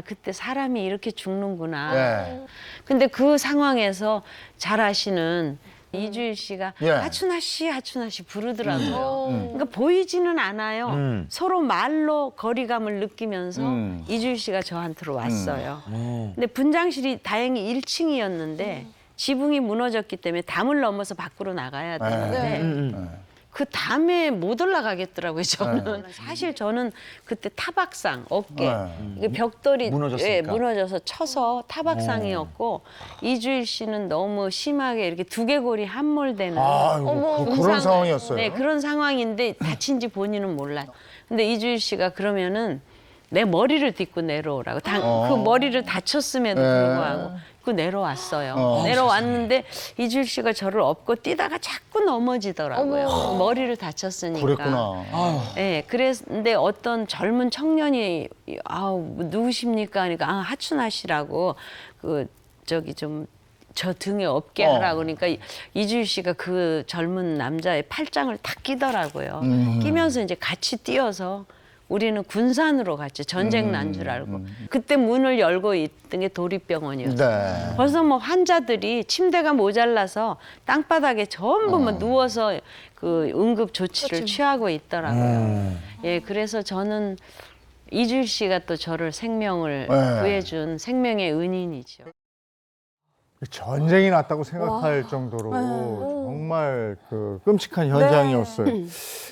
그때 사람이 이렇게 죽는구나. 근데 그 상황에서 잘 아시는 이주일 씨가 하춘아 씨 부르더라고요. 그러니까 보이지는 않아요. 서로 말로 거리감을 느끼면서 이주일 씨가 저한테로 왔어요. 근데 분장실이 다행히 1층이었는데 지붕이 무너졌기 때문에 담을 넘어서 밖으로 나가야 되는데 그 담에 못 올라가겠더라고요, 저는. 사실 저는 그때 타박상, 어깨, 이게 벽돌이 무너져서 쳐서 타박상이었고, 이주일 씨는 너무 심하게 이렇게 두개골이 함몰되는 그런 상황이었어요. 네, 그런 상황인데 다친지 본인은 몰라요. 근데 이주일 씨가 그러면은 내 머리를 딛고 내려오라고. 그 머리를 다쳤음에도 불구하고 그 내려왔어요. 내려왔는데 이주일 씨가 저를 업고 뛰다가 자꾸 넘어지더라고요. 머리를 다쳤으니까. 그랬구나. 네, 그랬는데 어떤 젊은 청년이 누구십니까? 하니까 하춘아 씨라고 저 등에 업게 하라고 그러니까 이주일 씨가 그 젊은 남자의 팔짱을 탁 끼더라고요. 끼면서 이제 같이 뛰어서 우리는 군산으로 갔죠. 전쟁 난 줄 알고. 그때 문을 열고 있던 게 도립병원이었어요. 벌써 뭐 환자들이 침대가 모자라서 땅바닥에 전부 누워서 그 응급 조치를 취하고 있더라고요. 예, 그래서 저는 이주일 씨가 또 저를 생명을 구해준 생명의 은인이죠. 전쟁이 났다고 생각할 정도로 정말 그 끔찍한 현장이었어요.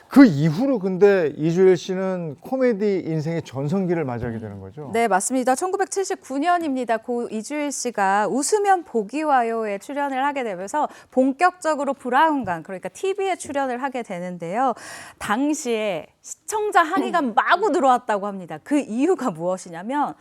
그 이후로 근데 이주일 씨는 코미디 인생의 전성기를 맞이하게 되는 거죠? 네, 맞습니다. 1979년입니다. 고 이주일 씨가 웃으면 복이 와요에 출연을 하게 되면서 본격적으로 브라운관, 그러니까 TV에 출연을 하게 되는데요. 당시에 시청자 항의가 마구 들어왔다고 합니다. 그 이유가 무엇이냐면,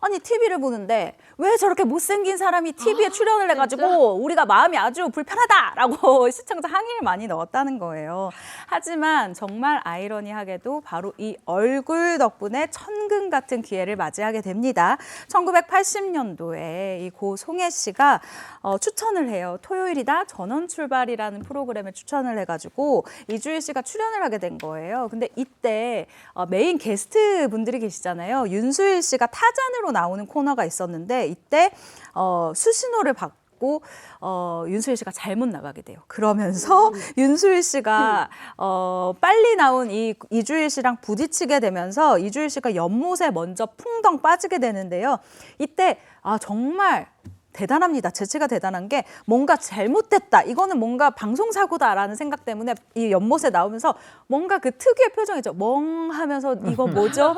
아니 TV를 보는데 왜 저렇게 못생긴 사람이 TV에 출연을 해가지고 우리가 마음이 아주 불편하다라고 시청자 항의를 많이 넣었다는 거예요. 하지만 정말 아이러니하게도 바로 이 얼굴 덕분에 천금 같은 기회를 맞이하게 됩니다. 1980년도에 이 고 송혜 씨가 추천을 해요. 토요일이다 전원 출발이라는 프로그램에 추천을 해가지고 이주일 씨가 출연을 하게 된 거예요. 근데 이때 메인 게스트 분들이 계시잖아요. 윤수일 씨가 타잔으로 나오는 코너가 있었는데 이때 수신호를 받고 윤수일 씨가 잘못 나가게 돼요. 그러면서 윤수일 씨가 빨리 나온 이주일 씨랑 부딪히게 되면서 이주일 씨가 연못에 먼저 풍덩 빠지게 되는데요. 이때 정말 대단합니다. 재치가 대단한 게 뭔가 잘못됐다. 이거는 뭔가 방송사고다라는 생각 때문에 이 연못에 나오면서 뭔가 그 특유의 표정이죠. 멍하면서 이거 뭐죠?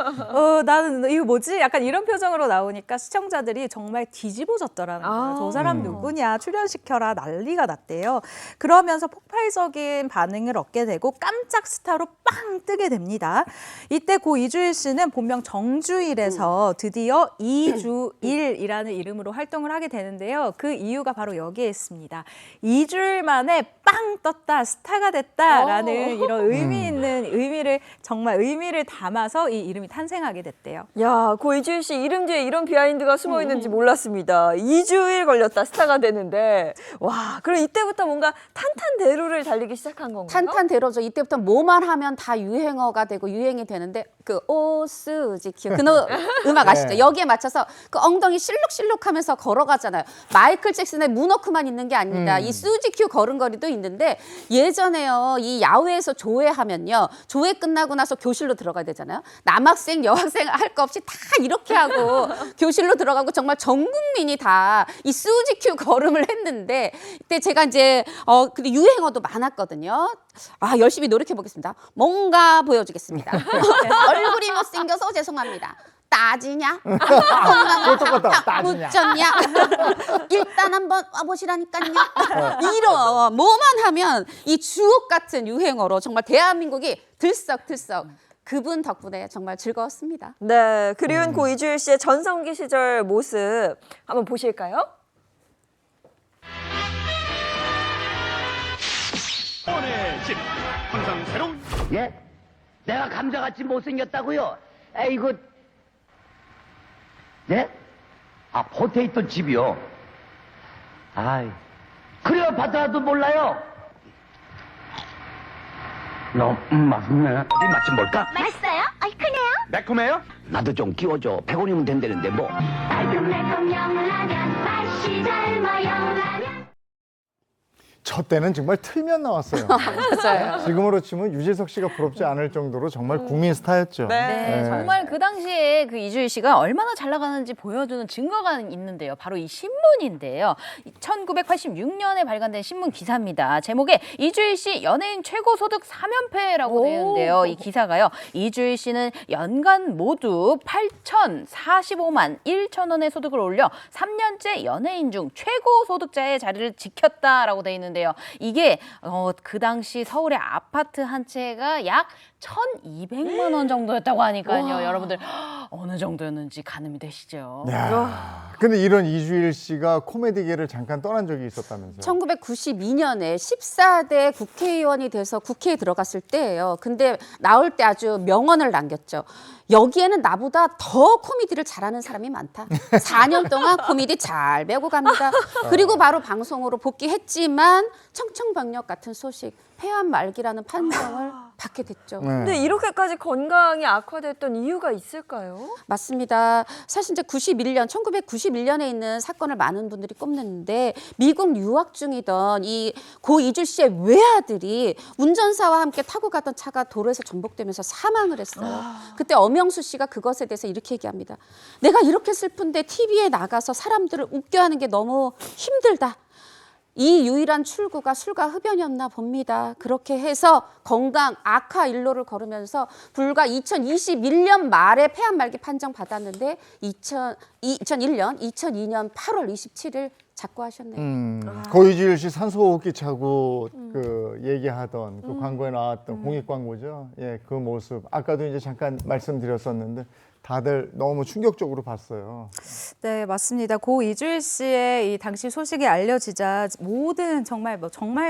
나는 이거 뭐지? 약간 이런 표정으로 나오니까 시청자들이 정말 뒤집어졌더라는 거예요. 저 사람 누구냐? 출연시켜라. 난리가 났대요. 그러면서 폭발적인 반응을 얻게 되고 깜짝 스타로 빵 뜨게 됩니다. 이때 고 이주일 씨는 본명 정주일에서 드디어 이주일이라는 이름으로 활동을 하게 되는데요. 그 이유가 바로 여기에 있습니다. 2주일 만에 빵 떴다, 스타가 됐다라는 이런 의미를 담아서 이 이름이 탄생하게 됐대요. 야, 고 이주일 씨 이름 뒤에 이런 비하인드가 숨어 있는지 몰랐습니다. 2주일 걸렸다 스타가 되는데, 와, 그럼 이때부터 뭔가 탄탄대로를 달리기 시작한 건가요? 탄탄대로죠. 이때부터 뭐만 하면 다 유행어가 되고 유행이 되는데 그 오스지큐 그 음악 아시죠? 네. 여기에 맞춰서 그 엉덩이 실룩실룩하면서 걸어가잖아요. 마이클 잭슨의 문워크만 있는 게 아닙니다. 이 수지큐 걸음걸이도 있는데 예전에요. 이 야외에서 조회하면요. 조회 끝나고 나서 교실로 들어가야 되잖아요. 남학생, 여학생 할 거 없이 다 이렇게 하고 교실로 들어가고 정말 전 국민이 다 이 수지큐 걸음을 했는데 이때 제가 이제 근데 유행어도 많았거든요. 열심히 노력해 보겠습니다. 뭔가 보여주겠습니다. 얼굴이 못생겨서 죄송합니다. 따지냐? 똑같다. 묻졌냐? 일단 한번 와보시라니까요. 이런 뭐만 하면 이 주옥 같은 유행어로 정말 대한민국이 들썩들썩 그분 덕분에 정말 즐거웠습니다. 네, 그리운 고 이주일 씨의 전성기 시절 모습 한번 보실까요? 오늘 집 항상 새로운 예? 내가 감자같이 못생겼다고요? 에이구 네? 포테이토 칩이요. 클레오파트라도 몰라요. 너무 맛있네. 어디 맛 좀 볼까? 맛있어요? 크네요? 매콤해요? 나도 좀 끼워줘. 100원이면 된다는데 뭐. 달콤달콤 영라면 맛이 젊어요 라면. 저 때는 정말 틀면 나왔어요. 맞아요. 지금으로 치면 유재석 씨가 부럽지 않을 정도로 정말 국민 스타였죠. 네, 정말 그 당시에 그 이주일 씨가 얼마나 잘 나가는지 보여주는 증거가 있는데요. 바로 이 신문인데요. 1986년에 발간된 신문 기사입니다. 제목에 이주일 씨 연예인 최고 소득 3연패라고 되어 있는데요. 이 기사가요. 이주일 씨는 연간 모두 8,045만 1천 원의 소득을 올려 3년째 연예인 중 최고 소득자의 자리를 지켰다라고 되어 있는데요. 이게 그 당시 서울의 아파트 한 채가 약 1,200만 원 정도였다고 하니까요. 여러분들 어느 정도였는지 가늠이 되시죠? 근데 이런 이주일 씨가 코미디계를 잠깐 떠난 적이 있었다면서요? 1992년에 14대 국회의원이 돼서 국회에 들어갔을 때예요. 근데 나올 때 아주 명언을 남겼죠. 여기에는 나보다 더 코미디를 잘하는 사람이 많다. 4년 동안 코미디 잘 배우고 갑니다. 그리고 바로 방송으로 복귀했지만 청청병력 같은 소식, 폐암 말기라는 판정을 받게 됐죠. 근데 이렇게까지 건강이 악화됐던 이유가 있을까요? 맞습니다. 사실 이제 1991년에 있는 사건을 많은 분들이 꼽는데 미국 유학 중이던 이 고 이주 씨의 외아들이 운전사와 함께 타고 가던 차가 도로에서 전복되면서 사망을 했어요. 그때 엄영수 씨가 그것에 대해서 이렇게 얘기합니다. 내가 이렇게 슬픈데 TV에 나가서 사람들을 웃게 하는 게 너무 힘들다. 이 유일한 출구가 술과 흡연이었나 봅니다. 그렇게 해서 건강 악화 일로를 걸으면서 불과 2021년 말에 폐암 말기 판정 받았는데 2002년 8월 27일 작고하셨네요. 고이주일 씨 산소호흡기 차고 그 얘기하던 그 광고에 나왔던 공익 광고죠. 예, 그 모습 아까도 이제 잠깐 말씀드렸었는데 다들 너무 충격적으로 봤어요. 네, 맞습니다. 고 이주일 씨의 이 당시 소식이 알려지자 모든 정말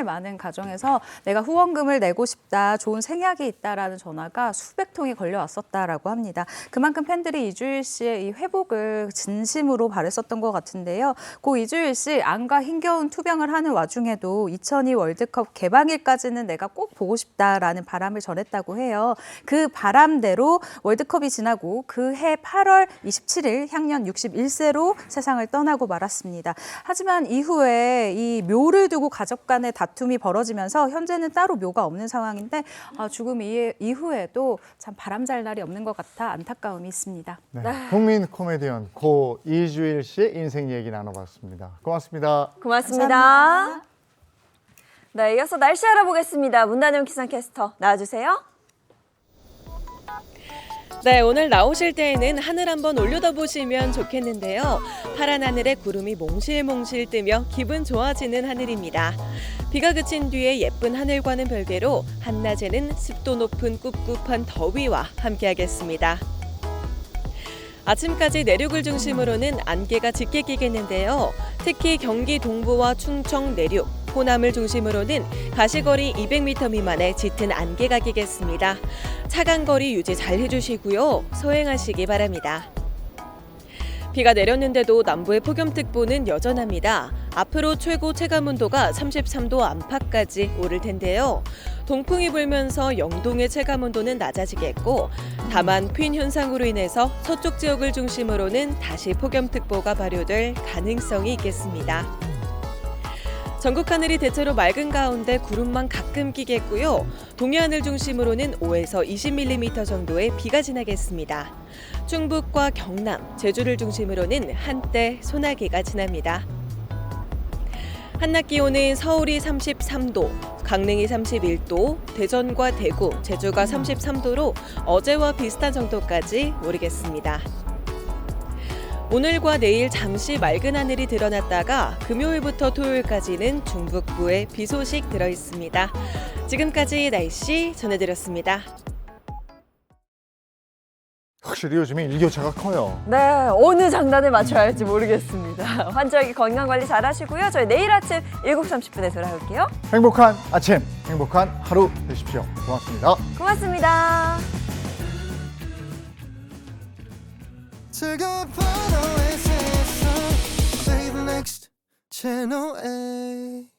많은 가정에서 내가 후원금을 내고 싶다, 좋은 생약이 있다라는 전화가 수백 통이 걸려왔었다라고 합니다. 그만큼 팬들이 이주일 씨의 이 회복을 진심으로 바랬었던 것 같은데요. 고 이주일 씨 안과 힘겨운 투병을 하는 와중에도 2002 월드컵 개방일까지는 내가 꼭 보고 싶다라는 바람을 전했다고 해요. 그 바람대로 월드컵이 지나고 그 그해 8월 27일 향년 61세로 세상을 떠나고 말았습니다. 하지만 이후에 이 묘를 두고 가족 간의 다툼이 벌어지면서 현재는 따로 묘가 없는 상황인데 죽음 이후에도 참 바람잘 날이 없는 것 같아 안타까움이 있습니다. 네. 국민 코미디언 고 이주일 씨의 인생 얘기 나눠봤습니다. 고맙습니다. 고맙습니다. 감사합니다. 네, 이어서 날씨 알아보겠습니다. 문다영 기상캐스터 나와주세요. 네, 오늘 나오실 때에는 하늘 한번 올려다보시면 좋겠는데요. 파란 하늘에 구름이 몽실몽실 뜨며 기분 좋아지는 하늘입니다. 비가 그친 뒤에 예쁜 하늘과는 별개로 한낮에는 습도 높은 꿉꿉한 더위와 함께하겠습니다. 아침까지 내륙을 중심으로는 안개가 짙게 끼겠는데요. 특히 경기 동부와 충청 내륙, 호남을 중심으로는 가시거리 200m 미만의 짙은 안개가 끼겠습니다. 차간거리 유지 잘 해주시고요. 소행하시기 바랍니다. 비가 내렸는데도 남부의 폭염특보는 여전합니다. 앞으로 최고 체감온도가 33도 안팎까지 오를 텐데요. 동풍이 불면서 영동의 체감온도는 낮아지겠고 다만 휜 현상으로 인해서 서쪽 지역을 중심으로는 다시 폭염특보가 발효될 가능성이 있겠습니다. 전국 하늘이 대체로 맑은 가운데 구름만 가끔 끼겠고요. 동해안을 중심으로는 5에서 20mm 정도의 비가 지나겠습니다. 충북과 경남, 제주를 중심으로는 한때 소나기가 지납니다. 한낮 기온은 서울이 33도, 강릉이 31도, 대전과 대구, 제주가 33도로 어제와 비슷한 정도까지 오르겠습니다. 오늘과 내일 잠시 맑은 하늘이 드러났다가 금요일부터 토요일까지는 중북부에 비 소식 들어있습니다. 지금까지 날씨 전해드렸습니다. 확실히 요즘에 일교차가 커요. 네, 어느 장단에 맞춰야 할지 모르겠습니다. 환절기 건강관리 잘 하시고요. 저희 내일 아침 7시 30분에 돌아올게요. 행복한 아침, 행복한 하루 되십시오. 고맙습니다. 고맙습니다. 즐거운 밤 오아시스에서 Play the next channel A